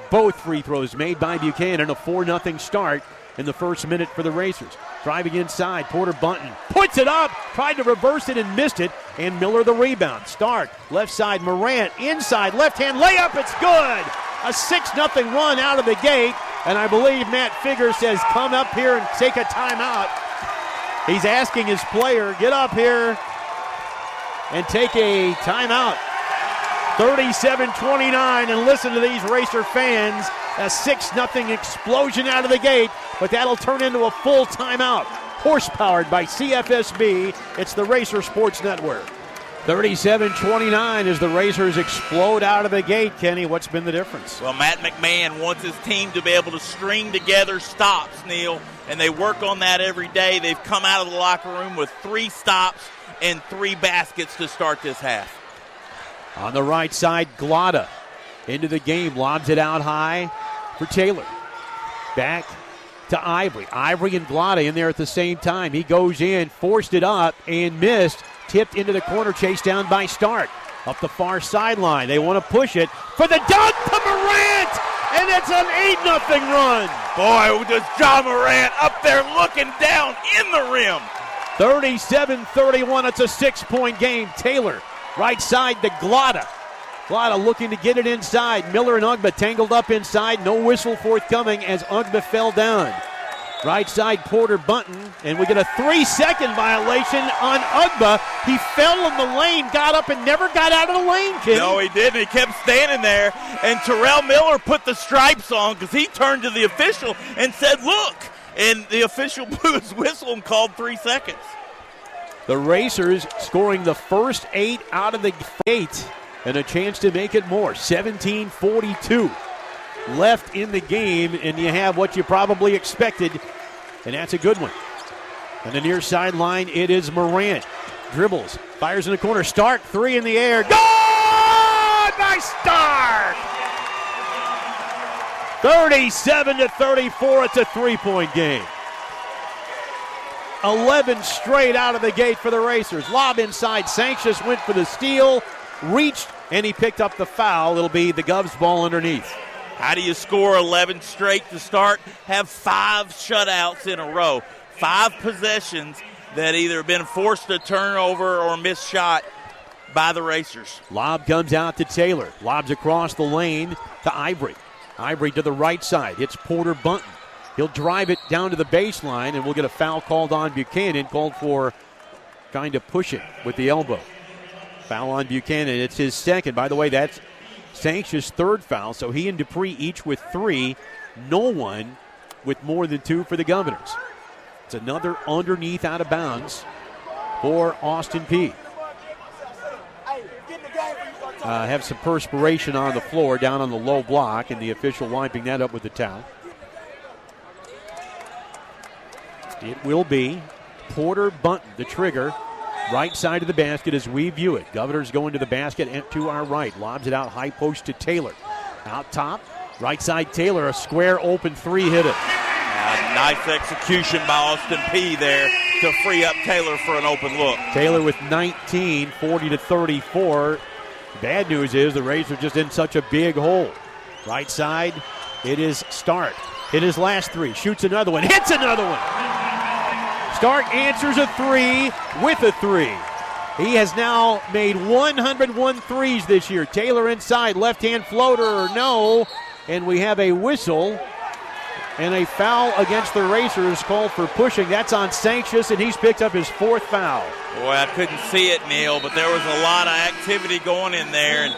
Both free throws made by Buchanan, a 4-0 start in the first minute for the Racers. Driving inside, Porter Bunton puts it up, tried to reverse it and missed it, and Miller the rebound. Stark, left side, Morant, inside, left-hand layup, it's good! A 6-0 run out of the gate, and I believe Matt Figger says, come up here and take a timeout. He's asking his player, get up here. and take a timeout. 37-29, and listen to these Racer fans. A 6-0 explosion out of the gate, but that'll turn into a full timeout. Horse-powered by CFSB. It's the Racer Sports Network. 37-29 as the Racers explode out of the gate. Kenny, what's been the difference? Well, Matt McMahon wants his team to be able to string together stops, Neil, and they work on that every day. They've come out of the locker room with 3 stops and 3 baskets to start this half. On the right side, Glotta into the game, lobs it out high for Taylor. Back to Ivory. Ivory and Glotta in there at the same time. He goes in, forced it up, and missed. Tipped into the corner, chased down by Stark. Up the far sideline. They want to push it for the dunk to Morant, and it's an 8-0 run. Boy, does John Morant up there looking down in the rim. 37-31, it's a 6-point game. Taylor, right side to Glotta. Glotta looking to get it inside. Miller and Ugba tangled up inside. No whistle forthcoming as Ugba fell down. Right side, Porter Bunton, and we get a 3-second violation on Ugba. He fell in the lane, got up, and never got out of the lane, kid. No, he didn't. He kept standing there, and Terrell Miller put the stripes on because he turned to the official and said, look, and the official blew his whistle and called 3 seconds. The Racers scoring the first 8 out of the gate and a chance to make it more. 17-42 left in the game, and you have what you probably expected, and that's a good one. On the near sideline, it is Morant. Dribbles, fires in the corner. Stark, 3 in the air. Good by Stark! 37-34, it's a 3-point game. 11 straight out of the gate for the Racers. Lob inside. Sanchez went for the steal, reached, and he picked up the foul. It'll be the Govs ball underneath. How do you score 11 straight to start? Have 5 shutouts in a row. 5 possessions that either have been forced to turnover or missed shot by the Racers. Lob comes out to Taylor. Lobs across the lane to Ivory. Ivory to the right side. It's Porter Bunton. He'll drive it down to the baseline, and we'll get a foul called on Buchanan, called for trying to push it with the elbow. Foul on Buchanan. It's his second. By the way, that's Sanchez' 3rd foul, so he and Dupree each with 3. No one with more than 2 for the Governors. It's another underneath out of bounds for Austin Peay. Have some perspiration on the floor down on the low block, and the official wiping that up with the towel. It will be Porter Bunton, the trigger, right side of the basket as we view it. Governors going to the basket and to our right. Lobs it out high post to Taylor. Out top, right side Taylor, a square open 3 hit it. Nice execution by Austin Peay there to free up Taylor for an open look. Taylor with 19, 40-34. Bad news is the Rays are just in such a big hole. Right side, it is Stark. Hit his last 3, shoots another one, hits another one. Stark answers a 3 with a 3. He has now made 101 threes this year. Taylor inside, left-hand floater or no, and we have a whistle and a foul against the Racers called for pushing. That's on Sanchez, and he's picked up his 4th foul. Boy, I couldn't see it, Neil, but there was a lot of activity going in there, and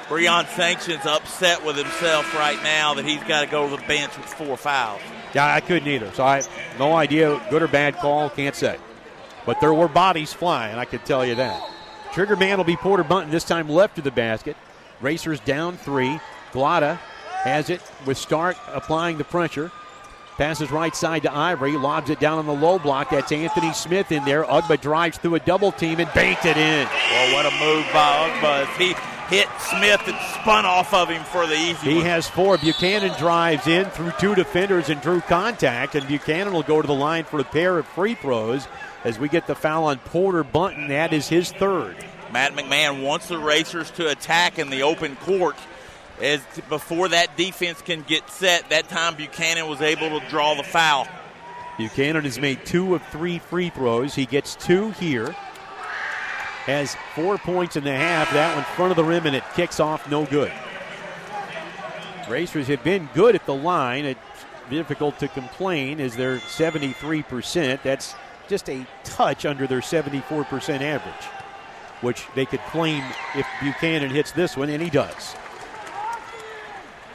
Breon Sanchez upset with himself right now that he's got to go to the bench with 4 fouls. Yeah, I couldn't either, so I have no idea, good or bad call, can't say. But there were bodies flying, I can tell you that. Trigger man will be Porter Bunton, this time left of the basket. Racers down 3. Glotta has it with Stark applying the pressure. Passes right side to Ivory, lobs it down on the low block. That's Anthony Smith in there. Ugba drives through a double team and banked it in. Well, what a move by Ugba as he hit Smith and spun off of him for the easy He one. has 4. Buchanan drives in through 2 defenders and drew contact, and Buchanan will go to the line for a pair of free throws as we get the foul on Porter Bunton. That is his 3rd. Matt McMahon wants the Racers to attack in the open court. As before that defense can get set, that time Buchanan was able to draw the foul. Buchanan has made 2 of 3 free throws. He gets 2 here. Has 4 points in the half. That one front of the rim, and it kicks off no good. Racers have been good at the line. It's difficult to complain as they're 73%. That's just a touch under their 74% average. which they could claim if Buchanan hits this one, and he does.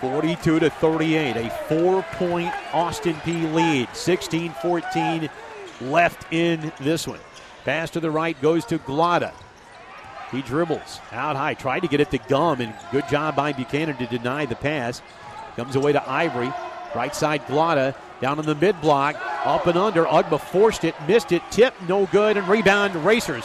42-38, a 4-point Austin Peay lead. 16-14 left in this one. Pass to the right goes to Glada. He dribbles out high, tried to get it to Gum, and good job by Buchanan to deny the pass. Comes away to Ivory. Right side Glada down in the mid block, up and under. Ugba forced it, missed it, tip, no good, and rebound Racers.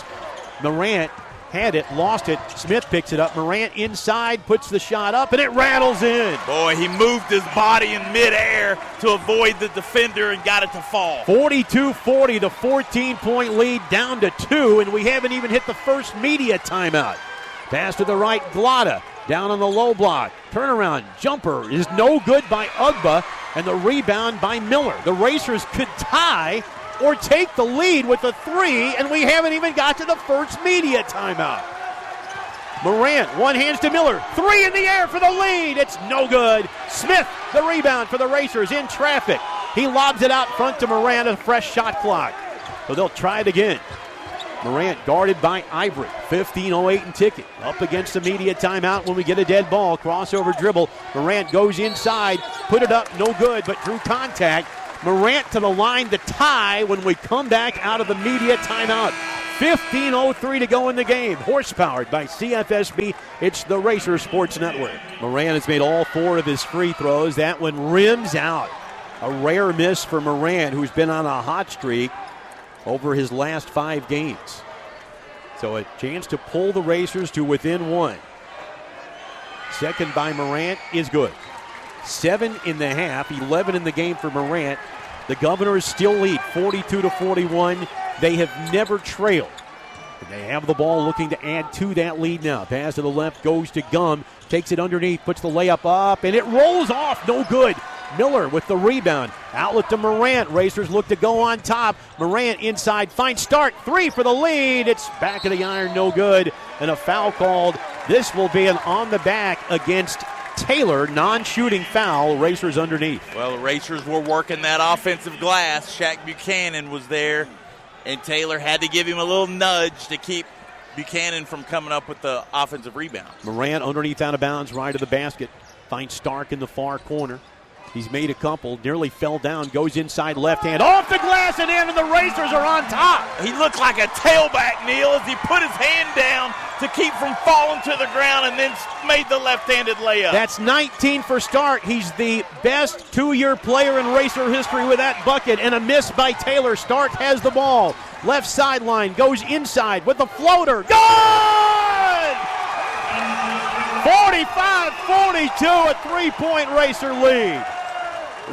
Morant had it, lost it. Smith picks it up. Morant inside, puts the shot up, and it rattles in. Boy, he moved his body in midair to avoid the defender and got it to fall. 42-40, the 14-point lead down to 2, and we haven't even hit the first media timeout. Pass to the right, Glada, down on the low block. Turnaround, jumper is no good by Ugba, and the rebound by Miller. The Racers could tie or take the lead with a 3, and we haven't even got to the first media timeout. Morant, one hands to Miller. 3 in the air for the lead. It's no good. Smith, the rebound for the Racers in traffic. He lobs it out front to Morant, a fresh shot clock. So they'll try it again. Morant guarded by Ivory. 15:08 and ticking. Up against the media timeout when we get a dead ball. Crossover dribble. Morant goes inside. Put it up, no good, but drew contact. Morant to the line to tie when we come back out of the media timeout. 15:03 to go in the game. Horsepowered by CFSB. It's the Racer Sports Network. Morant has made all 4 of his free throws. That one rims out. A rare miss for Morant, who's been on a hot streak over his last 5 games. So a chance to pull the Racers to within 1. Second by Morant is good. 7 in the half, 11 in the game for Morant. The Governors still lead 42-41. They have never trailed. And they have the ball looking to add to that lead now. Pass to the left goes to Gum. Takes it underneath, puts the layup up, and it rolls off. No good. Miller with the rebound. Outlet to Morant. Racers look to go on top. Morant inside, finds Stark. 3 for the lead. It's back of the iron, no good. And a foul called. This will be an on the back against Taylor, non-shooting foul. Racers underneath. Well, the Racers were working that offensive glass. Shaq Buchanan was there, and Taylor had to give him a little nudge to keep Buchanan from coming up with the offensive rebound. Morant underneath out of bounds, right of the basket. Finds Stark in the far corner. He's made a couple, nearly fell down, goes inside left hand, off the glass and in, and the Racers are on top. He looked like a tailback, Neil, as he put his hand down to keep from falling to the ground and then made the left-handed layup. That's 19 for Stark. He's the best 2-year player in Racer history with that bucket, and a miss by Taylor. Stark has the ball. Left sideline, goes inside with the floater. Good! 45-42, a 3-point Racer lead.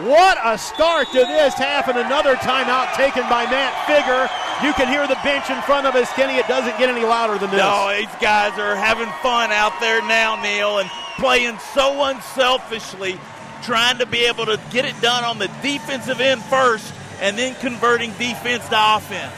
What a start to this half, and another timeout taken by Matt Figger. You can hear the bench in front of us, Kenny. It doesn't get any louder than this. No, these guys are having fun out there now, Neil, and playing so unselfishly, trying to be able to get it done on the defensive end first and then converting defense to offense.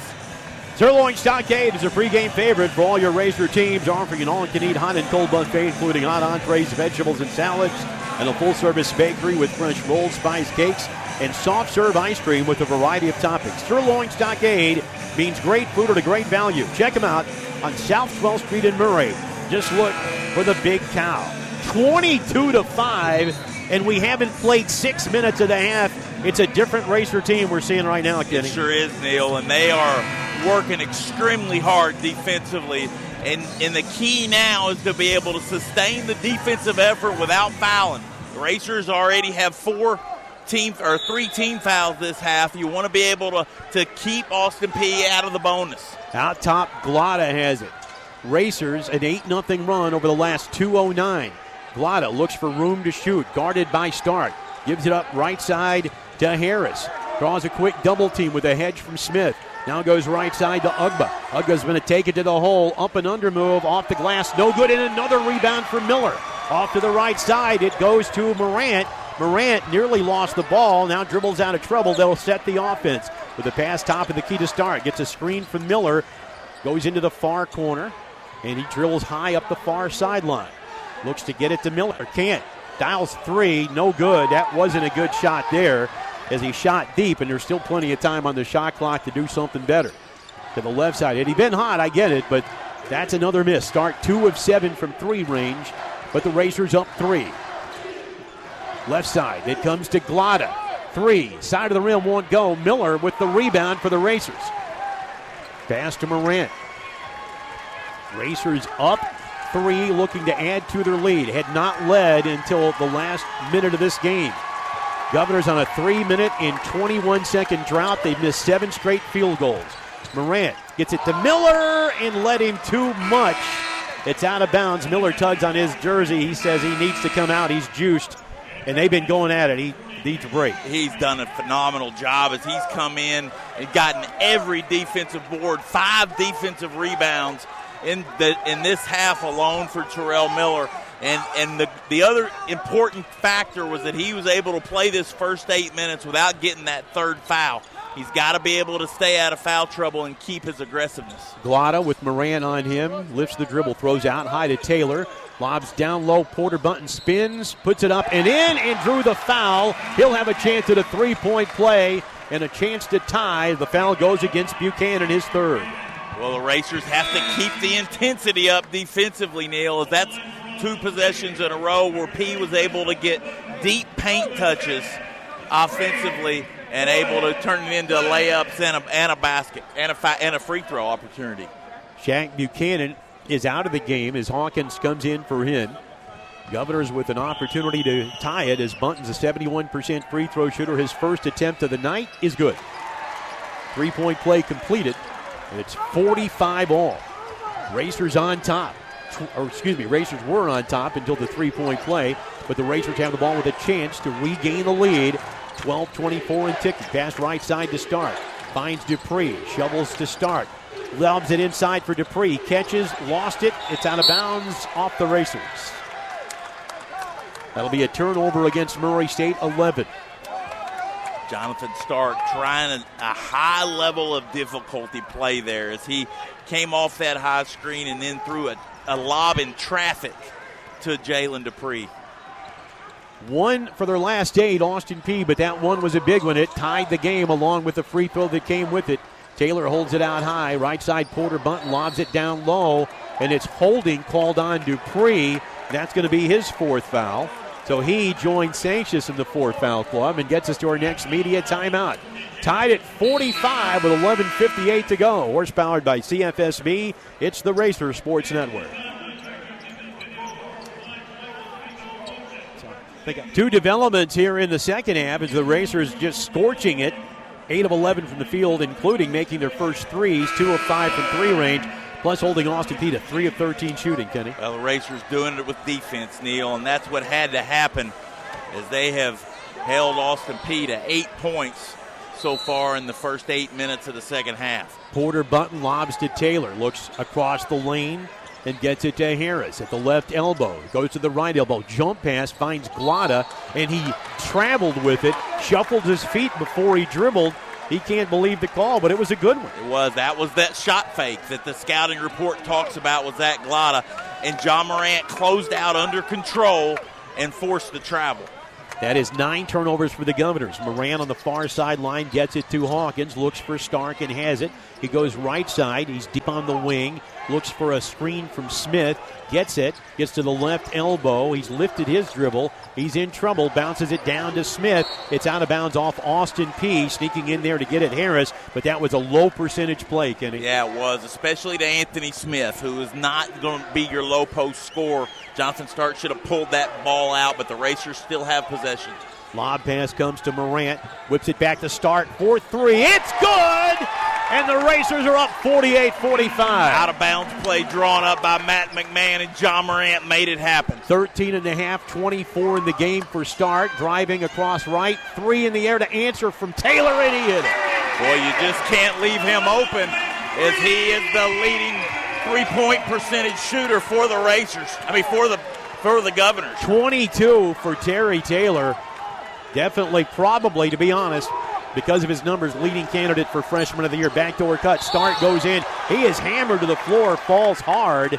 Sirloin Stockade is a pregame favorite for all your Racer teams, offering an all-you-can-eat hot and cold buffet, including hot entrees, vegetables, and salads, and a full-service bakery with fresh rolls, spice cakes, and soft-serve ice cream with a variety of toppings. Sirloin Stockade means great food at a great value. Check them out on South 12th Street in Murray. Just look for the Big Cow. 22-5, and we haven't played 6 minutes of the half. It's a different Racer team we're seeing right now, Kenny. It sure is, Neil, and they are working extremely hard defensively. And the key now is to be able to sustain the defensive effort without fouling. The Racers already have 3 team fouls this half. You want to be able to keep Austin Peay out of the bonus. Out top, Glada has it. Racers an 8-0 run over the last 2:09. Glada looks for room to shoot, guarded by Stark. Gives it up right side to Harris. Draws a quick double team with a hedge from Smith. Now goes right side to Ugba. Ugba's going to take it to the hole. Up and under move. Off the glass. No good. And another rebound for Miller. Off to the right side. It goes to Morant. Morant nearly lost the ball. Now dribbles out of trouble. They'll set the offense. With the pass top of the key to start. Gets a screen from Miller. Goes into the far corner. And he dribbles high up the far sideline. Looks to get it to Miller. Can't. Dials 3. No good. That wasn't a good shot there, as he shot deep, and there's still plenty of time on the shot clock to do something better. To the left side. Had he been hot, I get it, but That's another miss. Stark 2 of 7 from 3 range, but the Racers up 3. Left side, it comes to Glotta. 3, side of the rim won't go. Miller with the rebound for the Racers. Pass to Morant. Racers up 3, looking to add to their lead. Had not led until the last minute of this game. Governors on a 3-minute and 21-second drought. They've missed 7 straight field goals. Morant gets it to Miller and led him too much. It's out of bounds. Miller tugs on his jersey. He says he needs to come out. He's juiced, and they've been going at it. He needs a break. He's done a phenomenal job as he's come in and gotten every defensive board, 5 defensive rebounds in this half alone for Terrell Miller. And the other important factor was that he was able to play this first 8 minutes without getting that third foul. He's got to be able to stay out of foul trouble and keep his aggressiveness. Glotta with Moran on him, lifts the dribble, throws out high to Taylor, lobs down low, Porter Bunton spins, puts it up and in, and drew the foul. He'll have a chance at a 3-point play and a chance to tie. The foul goes against Buchanan, his third. Well, the Racers have to keep the intensity up defensively, Neil, as that's 2 possessions in a row where P was able to get deep paint touches offensively and able to turn it into layups and a basket and a free throw opportunity. Shaq Buchanan is out of the game as Hawkins comes in for him. Governors with an opportunity to tie it as Bunton's a 71% free throw shooter. His first attempt of the night is good. 3-point play completed, and it's 45 all. Racers on top. Racers were on top until the 3-point play, but the Racers have the ball with a chance to regain the lead. 12-24 and ticking. Pass right side to Stark. Finds Dupree. Shovels to Stark. Lobs it inside for Dupree. Catches. Lost it. It's out of bounds off the Racers. That'll be a turnover against Murray State, 11. Jonathan Stark trying a high level of difficulty play there as he came off that high screen and then threw a lob in traffic to Jalen Dupree. 1 for their last 8, Austin Peay, but that one was a big one. It tied the game along with the free throw that came with it. Taylor holds it out high. Right side, Porter Bunton lobs it down low, and it's holding called on Dupree. That's going to be his 4th foul. So he joins Sanchez in the 4th foul club and gets us to our next media timeout. Tied at 45 with 11:58 to go. Horse-powered by CFSB. It's the Racer Sports Network. 2 developments here in the second half as the Racers just scorching it. 8 of 11 from the field, including making their first threes, 2 of 5 from 3 range, plus holding Austin Peay to 3 of 13 shooting, Kenny. Well, the Racers doing it with defense, Neil, and that's what had to happen as they have held Austin Peay to 8 points so far in the first 8 minutes of the second half. Porter Bunton lobs to Taylor, looks across the lane, and gets it to Harris at the left elbow. Goes to the right elbow. Jump pass, finds Glotta, and he traveled with it, shuffled his feet before he dribbled. He can't believe the call, but it was a good one. It was. That was that shot fake that the scouting report talks about was that Glotta. And John Morant closed out under control and forced the travel. That is 9 turnovers for the Governors. Moran on the far sideline gets it to Hawkins, looks for Stark and has it. He goes right side. He's deep on the wing, looks for a screen from Smith, gets it, gets to the left elbow. He's lifted his dribble. He's in trouble, bounces it down to Smith. It's out of bounds off Austin Peay, sneaking in there to get it Harris, but that was a low percentage play, Kenny. Yeah, it was, especially to Anthony Smith, who is not going to be your low post scorer. Jonathan Stark should have pulled that ball out, but the Racers still have possession. Lob pass comes to Morant, whips it back to Stark for 3. It's good! And the Racers are up 48-45. Out of bounds play drawn up by Matt McMahon, and John Morant made it happen. 13.5, 24 in the game for Stark. Driving across right, 3 in the air to answer from Taylor, and he hit it. Boy, you just can't leave him open as he is the leading 3-point percentage shooter for the Racers. For the Governors. 22 for Terry Taylor. Definitely, probably, to be honest, because of his numbers, leading candidate for Freshman of the Year. Backdoor cut. Stark goes in. He is hammered to the floor, falls hard.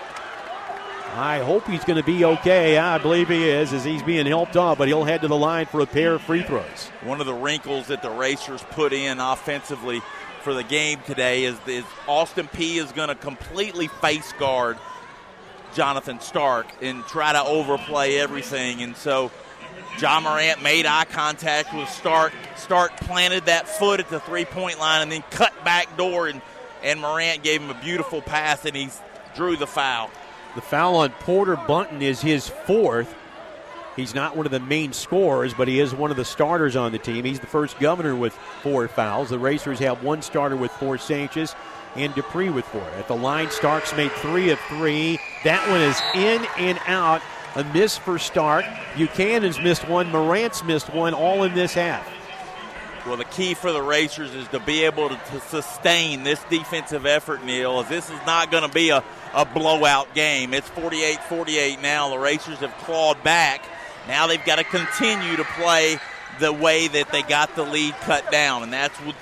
I hope he's going to be okay. I believe he is, as he's being helped up, but he'll head to the line for a pair of free throws. One of the wrinkles that the Racers put in offensively for the game today is Austin Peay is going to completely face guard Jonathan Stark and try to overplay everything. And so John Morant made eye contact with Stark. Stark planted that foot at the three-point line and then cut back door, and Morant gave him a beautiful pass, and he drew the foul. The foul on Porter Bunton is his fourth. He's not one of the main scorers, but he is one of the starters on the team. He's the first Governor with 4 fouls. The Racers have one starter with 4, Sanchez, and Dupree with 4. At the line, Starks made 3 of 3. That one is in and out. A miss for Stark. Buchanan's missed 1. Morant's missed 1, all in this half. Well, the key for the Racers is to be able to sustain this defensive effort, Neil, as this is not going to be a blowout game. It's 48-48 now. The Racers have clawed back. Now they've got to continue to play the way that they got the lead cut down, and that's with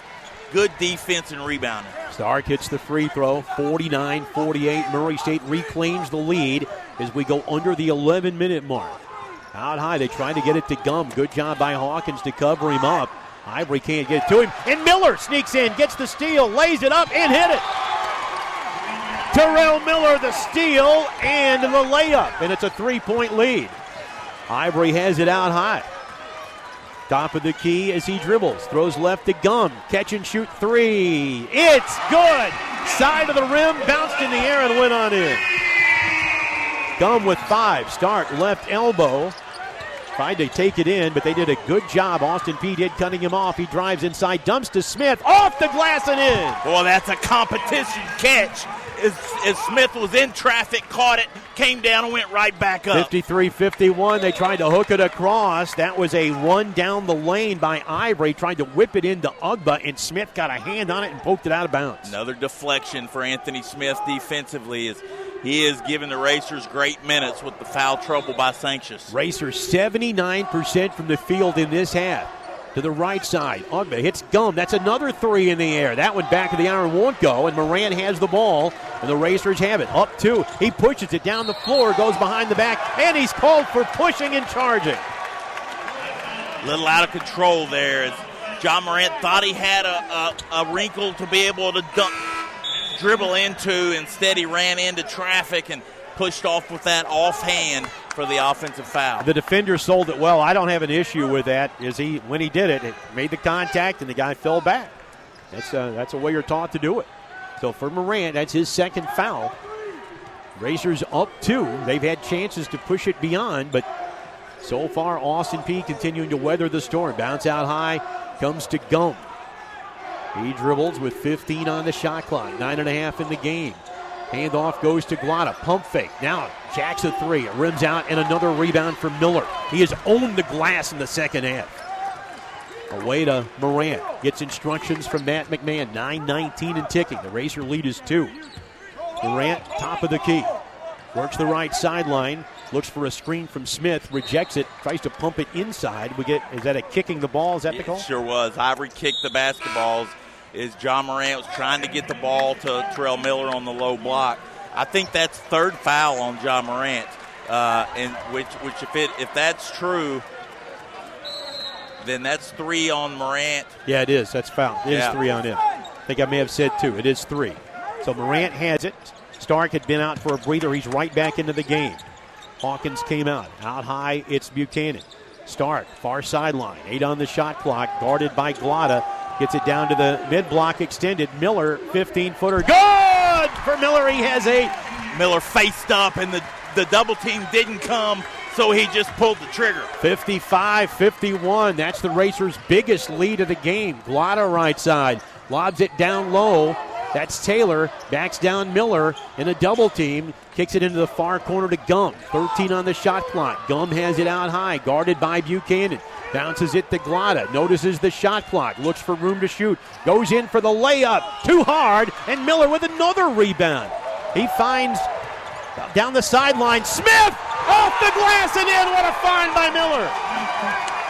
good defense and rebounding. Stark hits the free throw, 49-48. Murray State reclaims the lead as we go under the 11-minute mark. Out high, they try to get it to Gum. Good job by Hawkins to cover him up. Ivory can't get it to him, and Miller sneaks in, gets the steal, lays it up, and hit it. Terrell Miller the steal and the layup, and it's a 3-point lead. Ivory has it out high. Top of the key as he dribbles, throws left to Gum, catch and shoot 3. It's good. Side of the rim, bounced in the air and went on in. Gum with 5. Stark left elbow. Tried to take it in, but they did a good job. Austin Peay did, cutting him off. He drives inside, dumps to Smith, off the glass and in. Well, that's a competition catch. As Smith was in traffic, caught it, came down and went right back up. 53-51, they tried to hook it across. That was a run down the lane by Ivory, trying to whip it into Ugba, and Smith got a hand on it and poked it out of bounds. Another deflection for Anthony Smith defensively, as he is giving the Racers great minutes with the foul trouble by Sanchez. Racers 79% from the field in this half. To the right side, Ugba hits Gum. That's another 3 in the air. That one back of the iron won't go, and Morant has the ball, and the Racers have it. Up 2. He pushes it down the floor, goes behind the back, and he's called for pushing and charging. A little out of control there, as John Morant thought he had a wrinkle to be able to dribble into. Instead, he ran into traffic and pushed off with that offhand for the offensive foul. The defender sold it well. I don't have an issue with that. When he did it, it made the contact and the guy fell back. That's the way you're taught to do it. So for Morant, that's his second foul. Racers up 2. They've had chances to push it beyond, but so far Austin Peay continuing to weather the storm. Bounce out high, comes to Gum. He dribbles with 15 on the shot clock, 9.5 in the game. Handoff goes to Glotta. Pump fake. Now jacks a 3. It rims out, and another rebound for Miller. He has owned the glass in the second half. Away to Morant. Gets instructions from Matt McMahon. 9:19 and ticking. The Racer lead is 2. Morant, top of the key. Works the right sideline. Looks for a screen from Smith. Rejects it. Tries to pump it inside. Is that a kicking the ball? Is that the call? It sure was. Ivory kicked the basketballs as John Morant was trying to get the ball to Terrell Miller on the low block. I think that's third foul on John Morant, and which if that's true, then that's 3 on Morant. Yeah, it is. That's foul. It is 3 on him. I think I may have said 2. It is 3. So Morant has it. Stark had been out for a breather. He's right back into the game. Hawkins came out. Out high, it's Buchanan. Stark, far sideline. 8 on the shot clock, guarded by Glotta. Gets it down to the mid-block extended. Miller, 15-footer. Good for Miller. He has 8. Miller faced up, and the double team didn't come, so he just pulled the trigger. 55-51. That's the Racers' biggest lead of the game. Glotta right side. Lobs it down low. That's Taylor. Backs down Miller in a double team. Kicks it into the far corner to Gum. 13 on the shot clock. Gum has it out high, guarded by Buchanan. Bounces it to Glotta. Notices the shot clock. Looks for room to shoot. Goes in for the layup. Too hard. And Miller with another rebound. He finds down the sideline. Smith off the glass and in. What a find by Miller.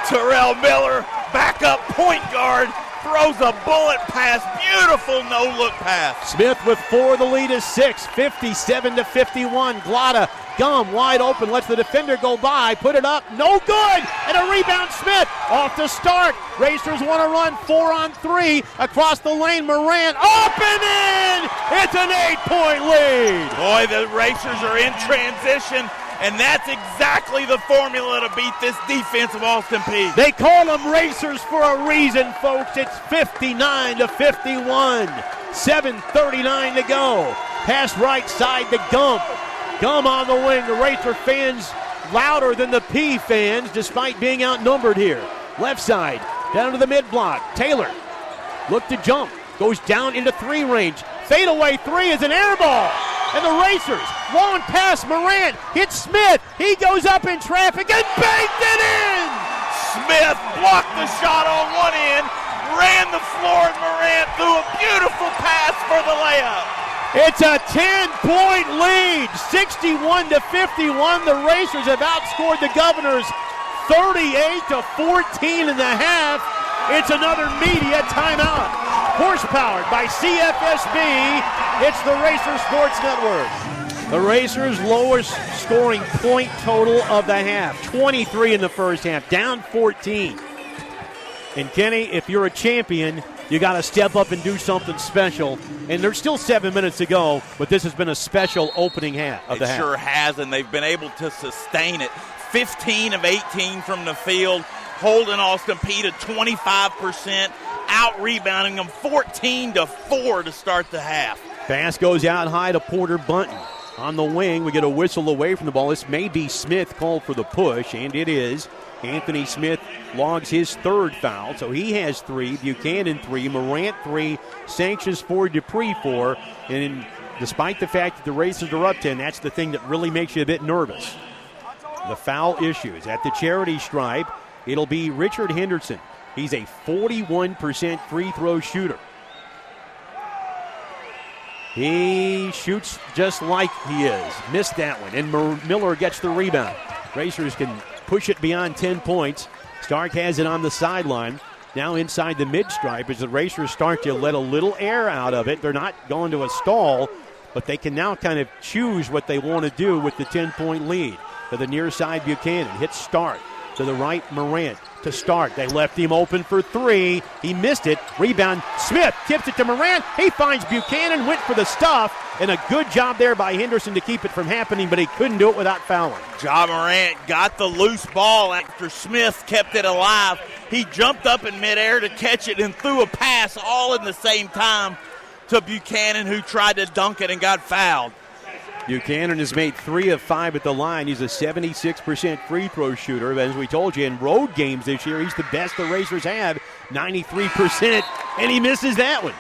Terrell Miller, backup point guard, throws a bullet pass. Beautiful no-look pass. Smith with 4. The lead is 6. 57-51. Glotta Gum wide open, lets the defender go by, put it up, no good, and a rebound. Smith off the start. Racers want to run 4-on-3 across the lane. Morant up and in. It's an 8-point lead. Boy, the Racers are in transition, and that's exactly the formula to beat this defense of Austin Peay. They call them Racers for a reason, folks. It's 59-51. 7:39 to go. Pass right side to Gum. Gum on the wing. The Racer fans louder than the Peay fans despite being outnumbered here. Left side, down to the mid-block. Taylor, look to jump. Goes down into 3 range. Fadeaway 3 is an air ball. And the Racers, long pass, Morant hits Smith. He goes up in traffic and banked it in. Smith blocked the shot on one end, ran the floor, and Morant threw a beautiful pass for the layup. It's a 10-point lead, 61-51. The Racers have outscored the Governors 38-14 in the half. It's another media timeout. Horsepowered by CFSB, it's the Racer Sports Network. The Racers' lowest scoring point total of the half, 23 in the first half, down 14. And Kenny, if you're a champion, you got to step up and do something special. And there's still 7 minutes to go, but this has been a special opening half of the half. It sure has, and they've been able to sustain it. 15 of 18 from the field, holding Austin Peay to 25%, out-rebounding them 14-4 to start the half. Pass goes out high to Porter Bunton. On the wing, we get a whistle away from the ball. This may be Smith called for the push, and it is. Anthony Smith logs his 3rd foul, so he has 3. Buchanan 3, Morant 3, Sanchez 4, Dupree 4. And despite the fact that the Racers are up 10, that's the thing that really makes you a bit nervous. The foul issues at the charity stripe. It'll be Richard Henderson. He's a 41% free throw shooter. He shoots just like he is. Missed that one, and Miller gets the rebound. Racers can push it beyond 10 points. Stark has it on the sideline. Now inside the mid-stripe as the Racers start to let a little air out of it. They're not going to a stall, but they can now kind of choose what they want to do with the 10-point lead. To the near side, Buchanan hits Stark. To the right, Morant to Stark. They left him open for 3. He missed it. Rebound. Smith tips it to Morant. He finds Buchanan, went for the stuff, and a good job there by Henderson to keep it from happening, but he couldn't do it without fouling. Ja Morant got the loose ball after Smith kept it alive. He jumped up in midair to catch it and threw a pass all in the same time to Buchanan, who tried to dunk it and got fouled. Buchanan has made 3 of 5 at the line. He's a 76% free throw shooter. But as we told you, in road games this year, he's the best the Racers have, 93%, and he misses that one.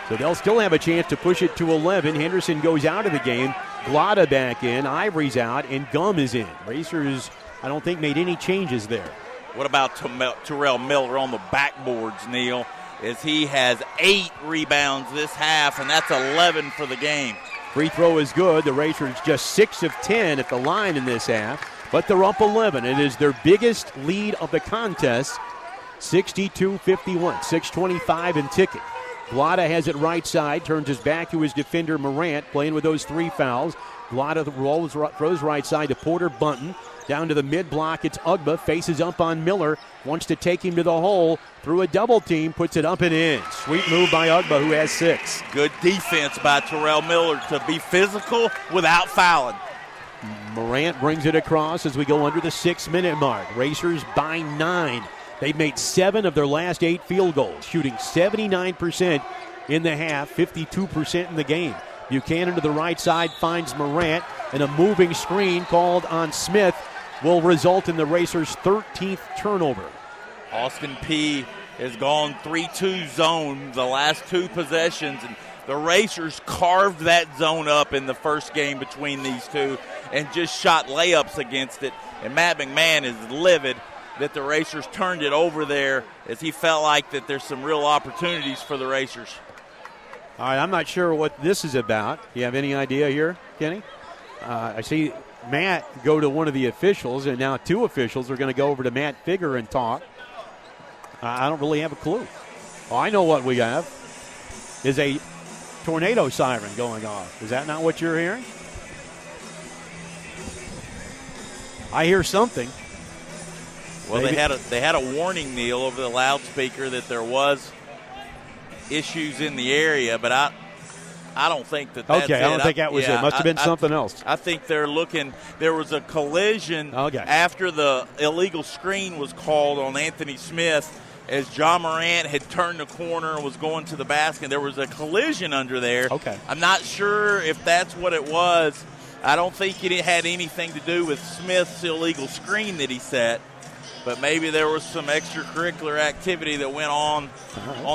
So they'll still have a chance to push it to 11. Henderson goes out of the game. Glotta back in, Ivory's out, and Gum is in. Racers, I don't think, made any changes there. What about Terrell Miller on the backboards, Neil, as he has 8 rebounds this half, and that's 11 for the game. Free throw is good. The Racers just 6 of 10 at the line in this half, but they're up 11. It is their biggest lead of the contest, 62-51, 6:25 and ticking. Glotta has it right side, turns his back to his defender Morant, playing with those 3 fouls. Glotta throws right side to Porter Bunton. Down to the mid-block, it's Ugba, faces up on Miller, wants to take him to the hole, through a double team, puts it up and in. Sweet move by Ugba, who has 6. Good defense by Terrell Miller to be physical without fouling. Morant brings it across as we go under the 6-minute mark. Racers by 9. They've made 7 of their last 8 field goals, shooting 79% in the half, 52% in the game. Buchanan to the right side finds Morant, and a moving screen called on Smith will result in the Racers' 13th turnover. Austin Peay has gone 3-2 zone the last 2 possessions, and the Racers carved that zone up in the first game between these two and just shot layups against it. And Matt McMahon is livid that the Racers turned it over there, as he felt like that there's some real opportunities for the Racers. All right, I'm not sure what this is about. Do you have any idea here, Kenny? I see Matt go to one of the officials, and now 2 officials are going to go over to Matt Figger and talk. I don't really have a clue. Oh, I know what we have is a tornado siren going off. Is that not what you're hearing? I hear something. Well, Maybe. they had a warning, Neil, over the loudspeaker that there was issues in the area, but I don't think that's okay, it. I don't think that was it. Must have been something else. I think they're looking. There was a collision after the illegal screen was called on Anthony Smith as John Morant had turned the corner and was going to the basket. There was a collision under there. Okay. I'm not sure if that's what it was. I don't think it had anything to do with Smith's illegal screen that he set. But maybe there was some extracurricular activity that went on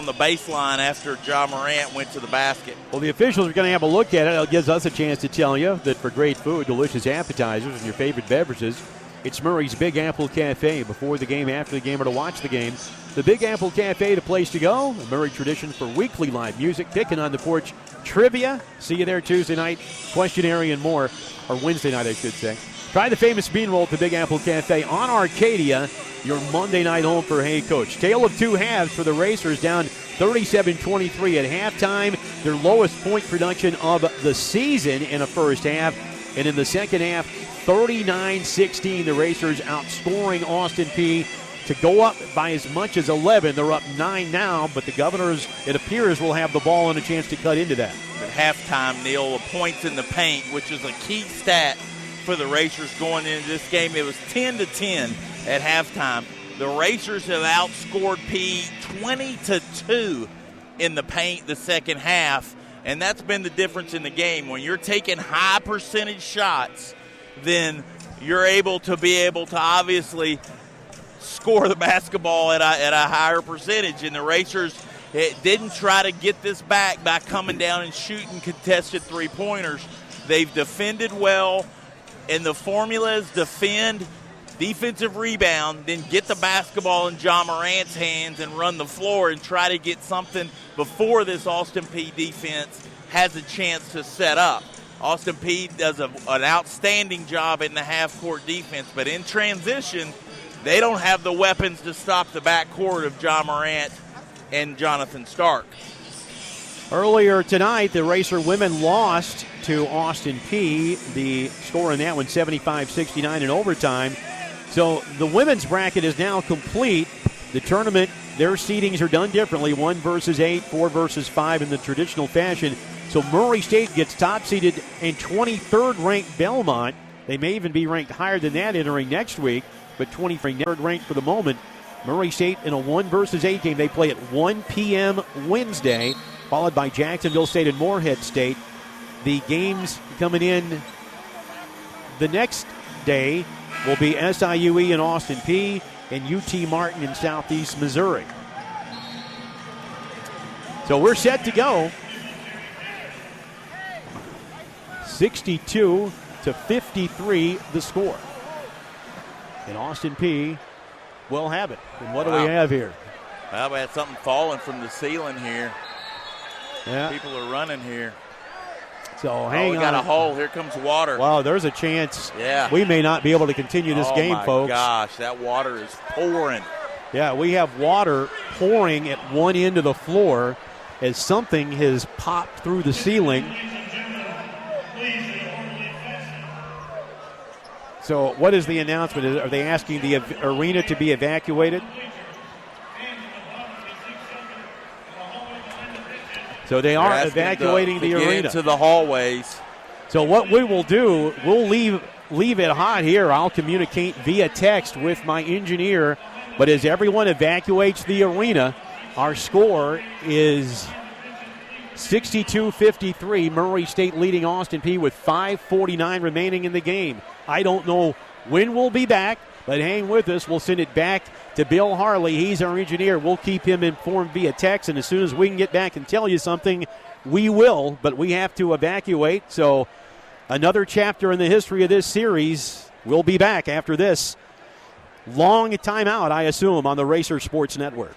the baseline after John Morant went to the basket. Well, the officials are going to have a look at it. It gives us a chance to tell you that for great food, delicious appetizers, and your favorite beverages, it's Murray's Big Apple Cafe. Before the game, after the game, or to watch the game, the Big Apple Cafe, the place to go. A Murray tradition for weekly live music, picking on the porch, trivia. See you there Tuesday night, questionnaire and more, or Wednesday night, I should say. Try the famous bean roll at the Big Apple Cafe on Arcadia, your Monday night home for Hey Coach. Tale of two halves for the Racers, down 37-23 at halftime. Their lowest point production of the season in a first half. And in the second half, 39-16. The Racers outscoring Austin Peay to go up by as much as 11. They're up 9 now, but the Governors, it appears, will have the ball and a chance to cut into that. At halftime, Neil, the points in the paint, which is a key stat for the Racers going into this game. It was 10-10 at halftime. The Racers have outscored Peay 20-2 in the paint the second half, and that's been the difference in the game. When you're taking high percentage shots, then you're able to obviously score the basketball at a higher percentage. And the Racers didn't try to get this back by coming down and shooting contested three-pointers. They've defended well. And the formula is defend, defensive rebound, then get the basketball in John Morant's hands and run the floor and try to get something before this Austin Peay defense has a chance to set up. Austin Peay does an outstanding job in the half-court defense, but in transition, they don't have the weapons to stop the backcourt of John Morant and Jonathan Stark. Earlier tonight, the Racer women lost to Austin Peay. The score in that one, 75-69 in overtime. So the women's bracket is now complete. The tournament, their seedings are done differently, 1 versus 8, 4 versus 5 in the traditional fashion. So Murray State gets top-seeded and 23rd ranked Belmont. They may even be ranked higher than that entering next week, but 23rd ranked for the moment. Murray State in a 1 versus 8 game. They play at 1 p.m. Wednesday, followed by Jacksonville State and Morehead State. The games coming in the next day will be SIUE and Austin Peay and UT Martin in Southeast Missouri. So we're set to go. 62-53 the score. And Austin Peay will have it. And what do we have here? Well, we had something falling from the ceiling here. Yeah. People are running here. So hang on. We got a hole. Here comes water. Wow, there's a chance we may not be able to continue this game, folks. Oh, my gosh. That water is pouring. Yeah, we have water pouring at one end of the floor as something has popped through the ceiling. So what is the announcement? Are they asking the arena to be evacuated? So they are evacuating the arena. Into the hallways. So what we will do, we'll leave it hot here. I'll communicate via text with my engineer. But as everyone evacuates the arena, our score is 62-53. Murray State leading Austin Peay with 5:49 remaining in the game. I don't know when we'll be back, but hang with us. We'll send it back to Bill Harley. He's our engineer. We'll keep him informed via text, and as soon as we can get back and tell you something, we will. But we have to evacuate. So another chapter in the history of this series. We'll be back after this long timeout, I assume, on the Racer Sports Network.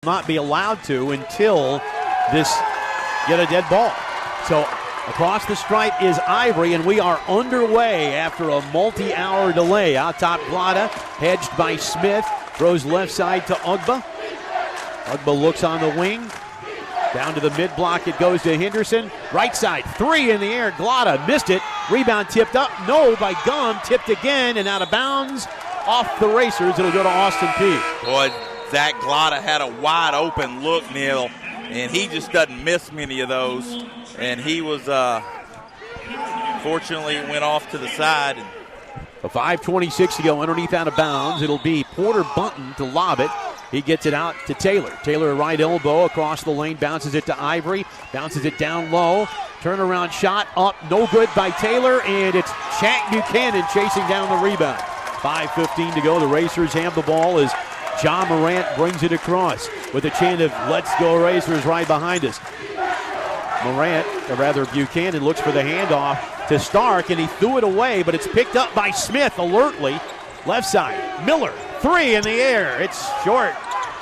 not be allowed to until this get a dead ball. So across the stripe is Ivory, and we are underway after a multi-hour delay. Out top, Glada, hedged by Smith, throws left side to Ugba. Ugba looks on the wing. Down to the mid-block, it goes to Henderson. Right side, three in the air. Glada missed it. Rebound tipped up. No, by Gum. Tipped again and out of bounds. Off the Racers. It'll go to Austin Peay. Boy, Zach Glada had a wide open look, Neil, and he just doesn't miss many of those. And he was, fortunately, went off to the side. A 5:26 to go underneath out of bounds. It'll be Porter Bunton to lob it. He gets it out to Taylor. Taylor, a right elbow across the lane, bounces it to Ivory, bounces it down low. Turnaround shot up, no good by Taylor, and it's Shaq Buchanan chasing down the rebound. 5:15 to go. The Racers have the ball as John Morant brings it across with a chant of "Let's go Racers" right behind us. Morant, or rather Buchanan, looks for the handoff to Stark, and he threw it away, but it's picked up by Smith alertly. Left side, Miller, three in the air. It's short.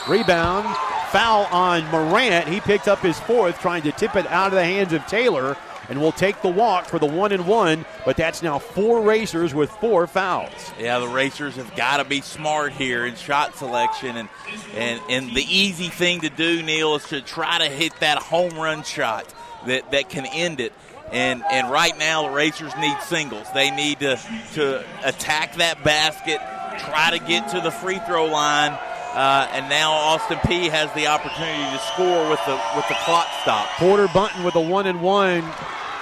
Rebound, foul on Morant. He picked up his fourth, trying to tip it out of the hands of Taylor, and will take the walk for the 1-and-1, but that's now 4 Racers with 4 fouls. Yeah, the Racers have got to be smart here in shot selection, and the easy thing to do, Neil, is to try to hit that home run shot that can end it. And right now the Racers need singles. They need to attack that basket, try to get to the free throw line, and now Austin Peay has the opportunity to score with the clock stop. Porter Bunton with a 1-and-1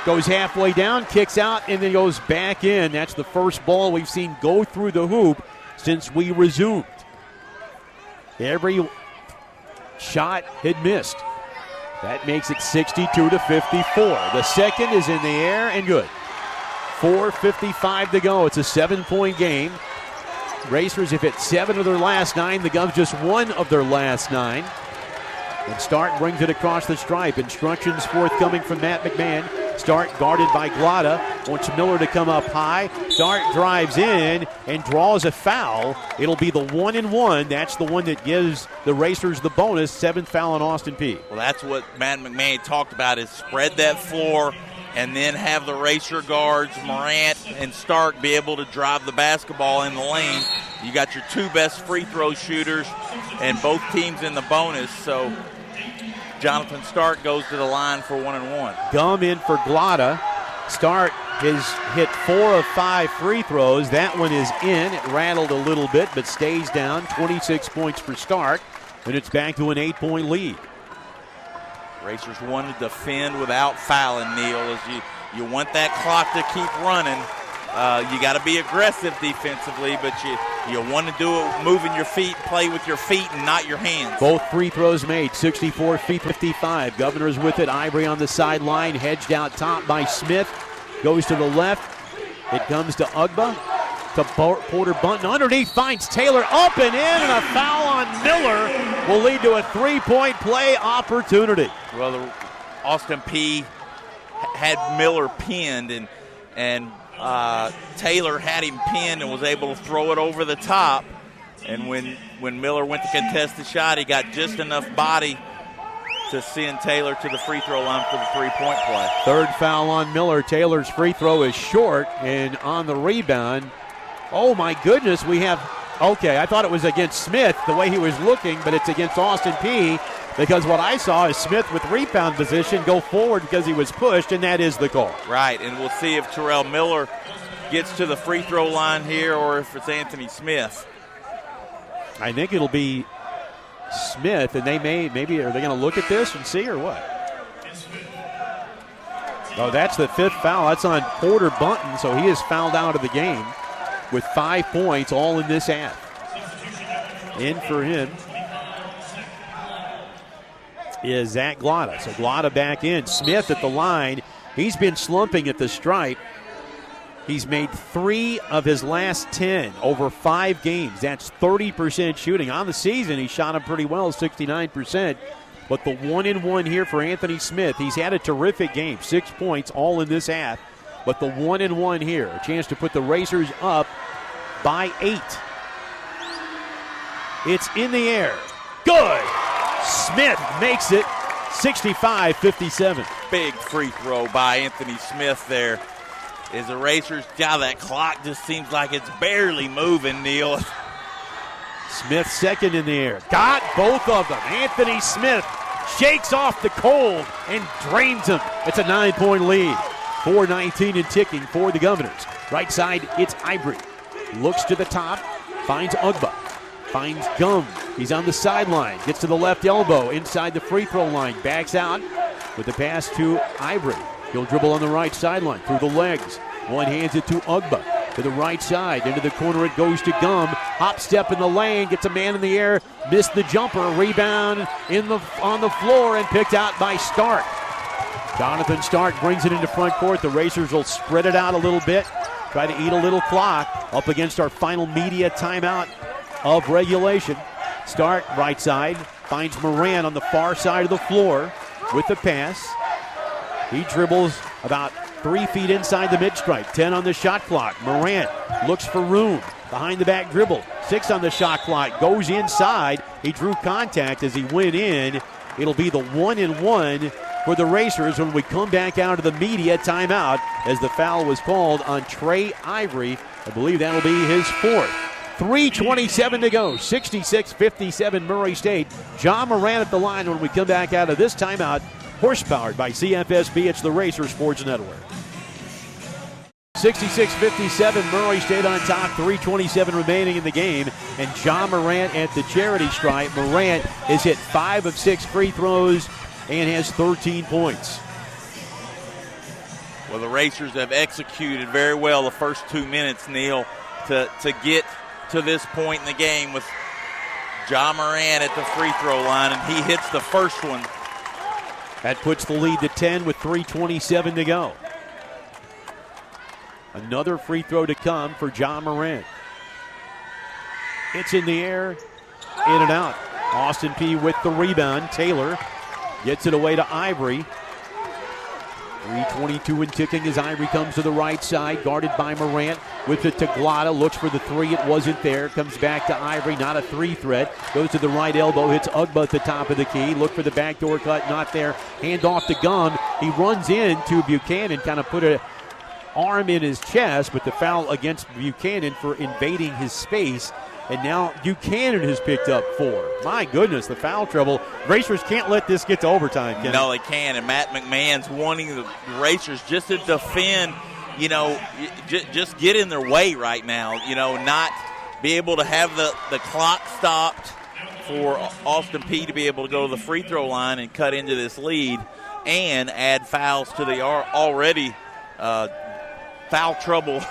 goes halfway down, kicks out, and then goes back in. That's the first ball we've seen go through the hoop since we resumed. Every shot had missed. That makes it 62-54. The second is in the air and good. 4:55 to go. It's a 7-point game. Racers have hit 7 of their last 9. The Gums just 1 of their last 9. And Stark brings it across the stripe. Instructions forthcoming from Matt McMahon. Stark guarded by Glada. Wants Miller to come up high. Stark drives in and draws a foul. It'll be the 1-and-1. That's the one that gives the Racers the bonus. 7th foul on Austin Peay. Well, that's what Matt McMahon talked about, is spread that floor and then have the Racer guards, Morant and Stark, be able to drive the basketball in the lane. You got your 2 best free throw shooters and both teams in the bonus. So Jonathan Stark goes to the line for 1-and-1. Gum in for Glada. Stark has hit 4 of 5 free throws. That one is in. It rattled a little bit, but stays down. 26 points for Stark, and it's back to an 8-point lead. Racers want to defend without fouling, Neil, as you want that clock to keep running. You got to be aggressive defensively, but you want to do it moving your feet, play with your feet and not your hands. Both free throws made, 64-55. Governor's with it. Ivory on the sideline, hedged out top by Smith. Goes to the left. It comes to Ugba. To Porter Bunton. Underneath finds Taylor up and in, and a foul on Miller will lead to a 3-point play opportunity. Well, the Austin Peay had Miller pinned, and Taylor had him pinned and was able to throw it over the top. And when Miller went to contest the shot, he got just enough body to send Taylor to the free throw line for the 3-point play. 3rd foul on Miller. Taylor's free throw is short, and on the rebound, oh my goodness, we have, okay, I thought it was against Smith the way he was looking, but it's against Austin Peay, because what I saw is Smith with rebound position go forward because he was pushed, and that is the call. Right, and we'll see if Terrell Miller gets to the free throw line here or if it's Anthony Smith. I think it'll be Smith, and maybe are they going to look at this and see or what? Oh, that's the 5th foul. That's on Porter Bunton, so he is fouled out of the game with 5 points all in this half. In for him is Zach Glada. So Glada back in. Smith at the line. He's been slumping at the stripe. He's made 3 of his last 10 over 5 games. That's 30% shooting. On the season, he shot him pretty well, 69%. But the 1-and-1 here for Anthony Smith. He's had a terrific game. 6 points all in this half. But the 1-and-1 here, a chance to put the Racers up by 8. It's in the air. Good. Smith makes it 65-57. Big free throw by Anthony Smith there. As the Racers, that clock just seems like it's barely moving, Neil. Smith second in the air. Got both of them. Anthony Smith shakes off the cold and drains him. It's a 9-point lead. 4:19 and ticking for the Governors. Right side, it's Ivory. Looks to the top, finds Ugba. Finds Gum. He's on the sideline. Gets to the left elbow inside the free throw line. Backs out with the pass to Ivory. He'll dribble on the right sideline through the legs. One hands it to Ugba. To the right side. Into the corner it goes to Gum. Hop step in the lane. Gets a man in the air. Missed the jumper. Rebound on the floor and picked out by Stark. Jonathan Stark brings it into front court. The Racers will spread it out a little bit. Try to eat a little clock up against our final media timeout of regulation. Stark, right side, finds Moran on the far side of the floor with the pass. He dribbles about 3 feet inside the mid-stripe. 10 on the shot clock. Moran looks for room. Behind the back dribble. 6 on the shot clock. Goes inside. He drew contact as he went in. It'll be the 1-and-1 for the Racers when we come back out of the media timeout as the foul was called on Trey Ivory. I believe that'll be his fourth. 3:27 to go. 66-57 Murray State. John Moran at the line when we come back out of this timeout. Horsepowered by CFSB. It's the Racer Sports Network. 66-57 Murray State on top. 3:27 remaining in the game. And John Morant at the charity stripe. Morant has hit 5 of 6 free throws and has 13 points. Well, the Racers have executed very well the first 2 minutes, Neil, to get to this point in the game with John Moran at the free throw line, and he hits the first one. That puts the lead to 10 with 3:27 to go. Another free throw to come for John Moran. It's in the air, in and out. Austin Peay with the rebound. Taylor gets it away to Ivory. 3:22 and ticking as Ivory comes to the right side, guarded by Morant with it to Glada. Looks for the three, it wasn't there. Comes back to Ivory, not a three threat. Goes to the right elbow, hits Ugba at the top of the key. Look for the backdoor cut, not there. Hand off to Gum. He runs into Buchanan, kind of put an arm in his chest, but the foul against Buchanan for invading his space. And now Buchanan has picked up 4. My goodness, the foul trouble. Racers can't let this get to overtime, Kenny. No, they can't. And Matt McMahon's wanting the Racers just to defend, just get in their way right now. Not be able to have the clock stopped for Austin Peay to be able to go to the free throw line and cut into this lead and add fouls to the already foul trouble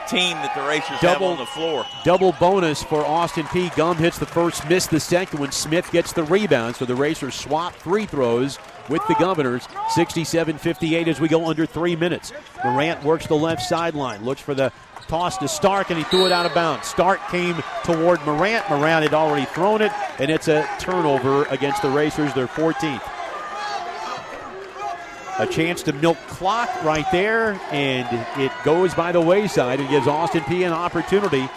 team that the Racers have on the floor. Double bonus for Austin Peay. Gum hits the first, missed the second one. Smith gets the rebound, so the Racers swap free throws with the Governors. 67-58 as we go under 3 minutes. Morant works the left sideline, looks for the toss to Stark, and he threw it out of bounds. Stark came toward Morant. Morant had already thrown it, and it's a turnover against the Racers, their 14th. A chance to milk clock right there, and it goes by the wayside and gives Austin Peay an opportunity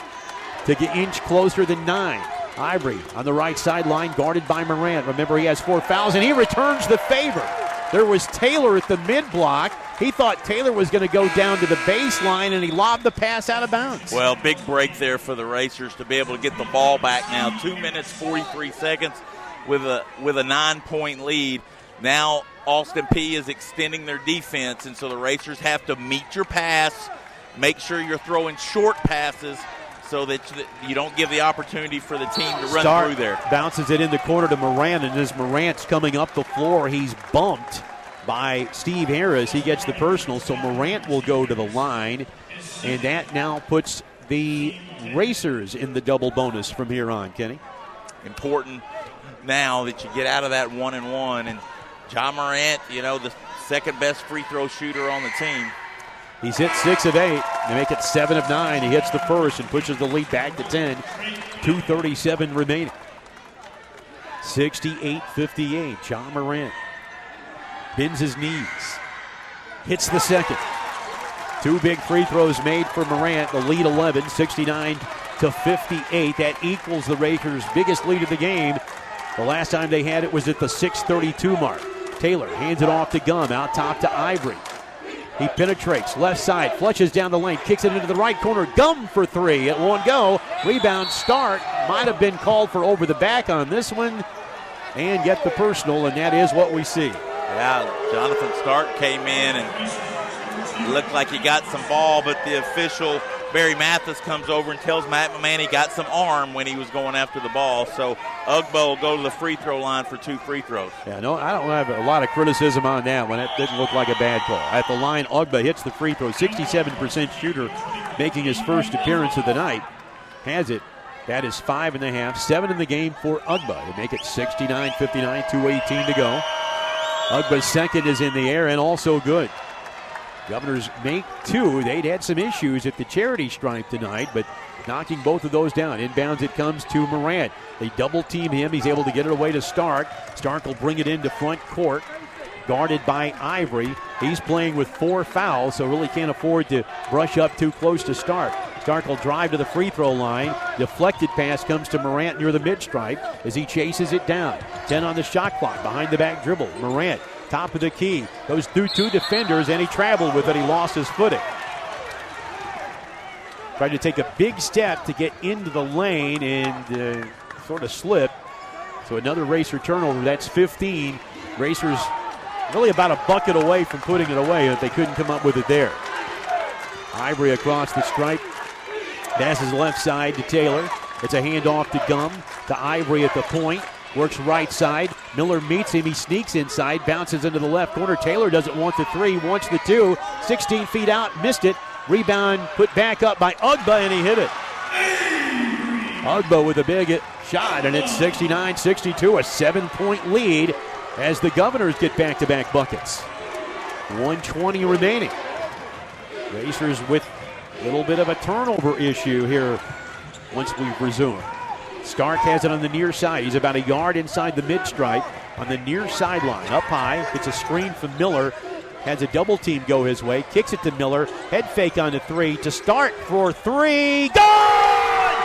to get inch closer than 9. Ivory on the right sideline, guarded by Morant. Remember, he has 4 fouls, and he returns the favor. There was Taylor at the mid-block. He thought Taylor was going to go down to the baseline, and he lobbed the pass out of bounds. Well, big break there for the Racers to be able to get the ball back now. 2 minutes, 43 seconds with a 9-point lead. Now Austin Peay is extending their defense, and so the Racers have to meet your pass, make sure you're throwing short passes so that you don't give the opportunity for the team to run through there. Bounces it in the corner to Morant, and as Morant's coming up the floor, he's bumped by Steve Harris. He gets the personal, so Morant will go to the line, and that now puts the Racers in the double bonus from here on, Kenny. Important now that you get out of that 1-and-1, and John Morant, the second best free throw shooter on the team. He's hit 6 of 8. They make it 7 of 9. He hits the first and pushes the lead back to 10. 2:37 remaining. 68-58. John Morant bends his knees. Hits the second. 2 big free throws made for Morant. The lead 11, 69-58. That equals the Racers' biggest lead of the game. The last time they had it was at the 6:32 mark. Taylor hands it off to Gum, out top to Ivory. He penetrates, left side, flushes down the lane, kicks it into the right corner. Gum for three. It won't go. Rebound Stark. Might have been called for over the back on this one. And get the personal, and that is what we see. Yeah, Jonathan Stark came in and looked like he got some ball, but the official, Barry Mathis, comes over and tells Matt McMahon he got some arm when he was going after the ball. So Ugbo will go to the free throw line for 2 free throws. Yeah, no, I don't have a lot of criticism on that one. It didn't look like a bad call. At the line, Ugbo hits the free throw. 67% shooter, making his first appearance of the night. Has it. That is 5.5, 7 in the game for Ugbo. They make it 69-59, 2:18 to go. Ugbo's second is in the air and also good. Governors make 2. They'd had some issues at the charity stripe tonight, but knocking both of those down. Inbounds it comes to Morant. They double team him. He's able to get it away to Stark. Stark will bring it into front court. Guarded by Ivory. He's playing with 4 fouls, so really can't afford to brush up too close to Stark. Stark will drive to the free throw line. Deflected pass comes to Morant near the mid-stripe as he chases it down. 10 on the shot clock, behind the back dribble. Morant, top of the key, goes through 2 defenders, and he traveled with it. He lost his footing. Tried to take a big step to get into the lane and sort of slip. So another Racer turnover. That's 15. Racers really about a bucket away from putting it away, but they couldn't come up with it there. Ivory across the stripe. Passes left side to Taylor. It's a handoff to Gum. To Ivory at the point. Works right side. Miller meets him. He sneaks inside. Bounces into the left corner. Taylor doesn't want the 3. Wants the 2. 16 feet out. Missed it. Rebound put back up by Ugbo, and he hit it. Ugbo with a big shot, and it's 69-62. A 7-point lead as the Governors get back-to-back buckets. 1:20 remaining. Racers with a little bit of a turnover issue here once we resume. Stark has it on the near side. He's about a yard inside the mid-stripe on the near sideline. Up high, gets a screen from Miller. Has a double team go his way. Kicks it to Miller. Head fake on the 3 to Stark for 3. Good!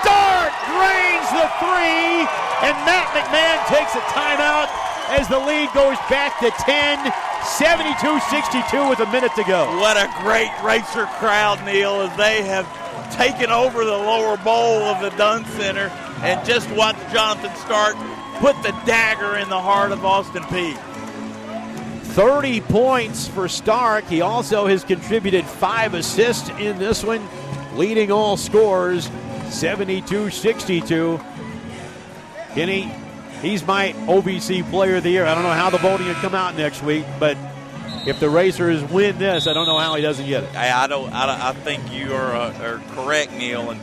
Stark drains the 3, and Matt McMahon takes a timeout as the lead goes back to 10. 72-62 with a minute to go. What a great Racer crowd, Neil, as they have taken over the lower bowl of the Dunn Center and just watched Jonathan Stark put the dagger in the heart of Austin Peay. 30 points for Stark. He also has contributed 5 assists in this one, leading all scorers, 72-62. Kenny, he's my OVC Player of the Year. I don't know how the voting will come out next week, but if the Racers win this, I don't know how he doesn't get it. I think you are correct, Neil. And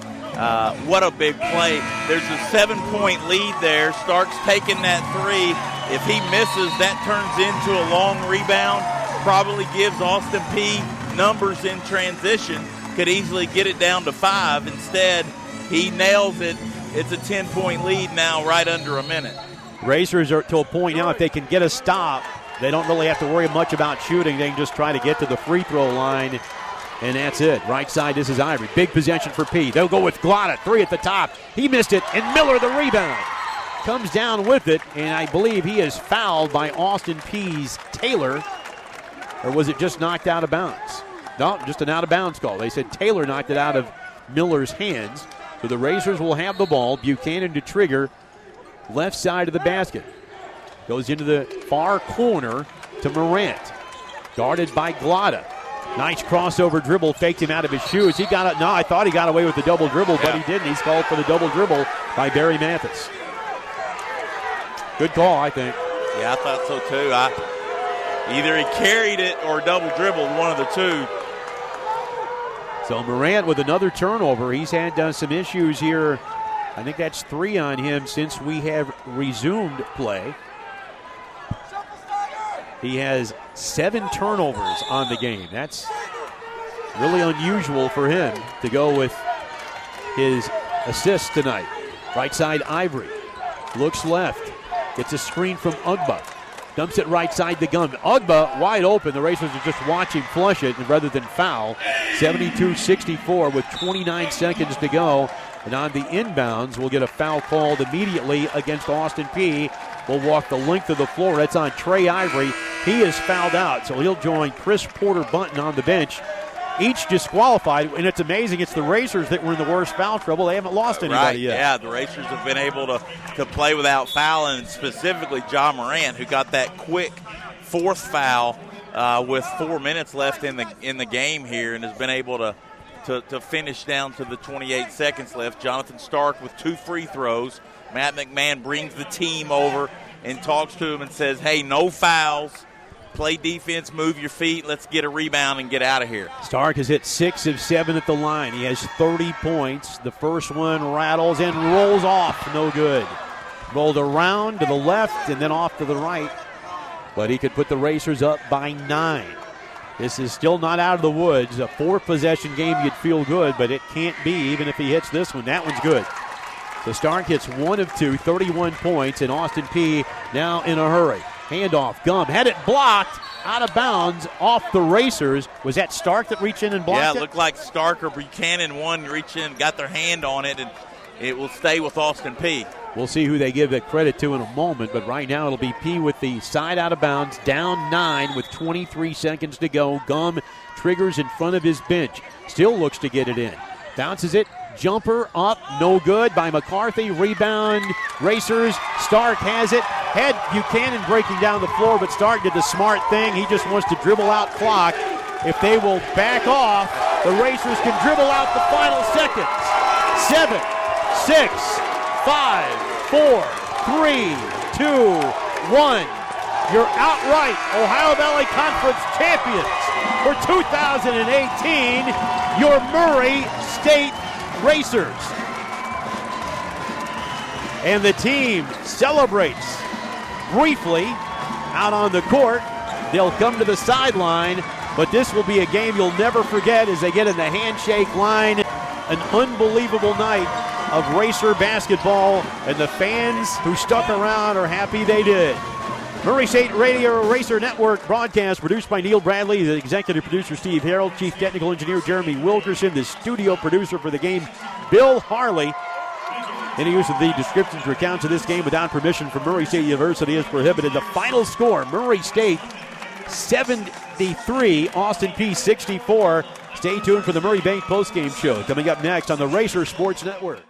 what a big play. There's a 7-point lead there. Stark's taking that 3. If he misses, that turns into a long rebound. Probably gives Austin Peay numbers in transition. Could easily get it down to 5. Instead, he nails it. It's a 10-point lead now, right under a minute. Racers are to a point now, if they can get a stop, they don't really have to worry much about shooting. They can just try to get to the free throw line, and that's it. Right side, this is Ivory. Big possession for Peay. They'll go with Glotta. 3 at the top. He missed it, and Miller the rebound. Comes down with it, and I believe he is fouled by Austin Peay's Taylor. Or was it just knocked out of bounds? No, just an out-of-bounds call. They said Taylor knocked it out of Miller's hands. So the Racers will have the ball. Buchanan to trigger. Left side of the basket. Goes into the far corner to Morant. Guarded by Glotta. Nice crossover dribble. Faked him out of his shoes. He got it. No, I thought he got away with the double dribble, but he didn't. He's called for the double dribble by Barry Mathis. Good call, I think. Yeah, I thought so too. Either he carried it or double dribbled, one of the two. So Morant with another turnover. He's had some issues here. I think that's 3 on him since we have resumed play. He has 7 turnovers on the game. That's really unusual for him to go with his assists tonight. Right side, Ivory. Looks left. Gets a screen from Ugbo. Dumps it right side to Gum. Ugba wide open. The Racers are just watching flush it rather than foul. 72-64 with 29 seconds to go. And on the inbounds, we'll get a foul called immediately against Austin Peay. Will walk the length of the floor. That's on Trey Ivory. He is fouled out, so he'll join Chris Porter-Bunton on the bench. Each disqualified, and it's amazing. It's the Racers that were in the worst foul trouble. They haven't lost anybody yet. Yeah, the Racers have been able to play without fouling, and specifically John Moran, who got that quick fourth foul with 4 minutes left in the game here, and has been able to finish down to the 28 seconds left. Jonathan Stark with 2 free throws. Matt McMahon brings the team over and talks to him and says, hey, no fouls. Play defense, move your feet. Let's get a rebound and get out of here. Stark has hit 6 of 7 at the line. He has 30 points. The first one rattles and rolls off. No good. Rolled around to the left and then off to the right. But he could put the Racers up by 9. This is still not out of the woods. A 4-possession game, you'd feel good, but it can't be even if he hits this one. That one's good. So Stark hits 1 of 2, 31 points, and Austin Peay now in a hurry. Handoff, Gum had it blocked, out of bounds, off the Racers. Was that Stark that reached in and blocked it? Yeah, it looked like Stark or Buchanan reached in, got their hand on it, and it will stay with Austin Peay. We'll see who they give the credit to in a moment, but right now it'll be Peay with the side out of bounds, down 9 with 23 seconds to go. Gum triggers in front of his bench, still looks to get it in. Bounces it, jumper up, no good by McCarthy. Rebound, Racers. Stark has it. Had Buchanan breaking down the floor, but Stark did the smart thing. He just wants to dribble out clock. If they will back off, the Racers can dribble out the final seconds. 7, 6, 5, 4, 3, 2, 1. Your outright Ohio Valley Conference champions for 2018, your Murray State Racers. And the team celebrates briefly out on the court. They'll come to the sideline, but this will be a game you'll never forget as they get in the handshake line. An unbelievable night of Racer basketball, and the fans who stuck around are happy they did. Murray State Radio Racer Network broadcast produced by Neil Bradley, the executive producer Steve Harrell, chief technical engineer Jeremy Wilkerson, the studio producer for the game Bill Harley. Any use of the descriptions or accounts of this game without permission from Murray State University is prohibited. The final score, Murray State 73, Austin Peay 64. Stay tuned for the Murray Bank postgame show coming up next on the Racer Sports Network.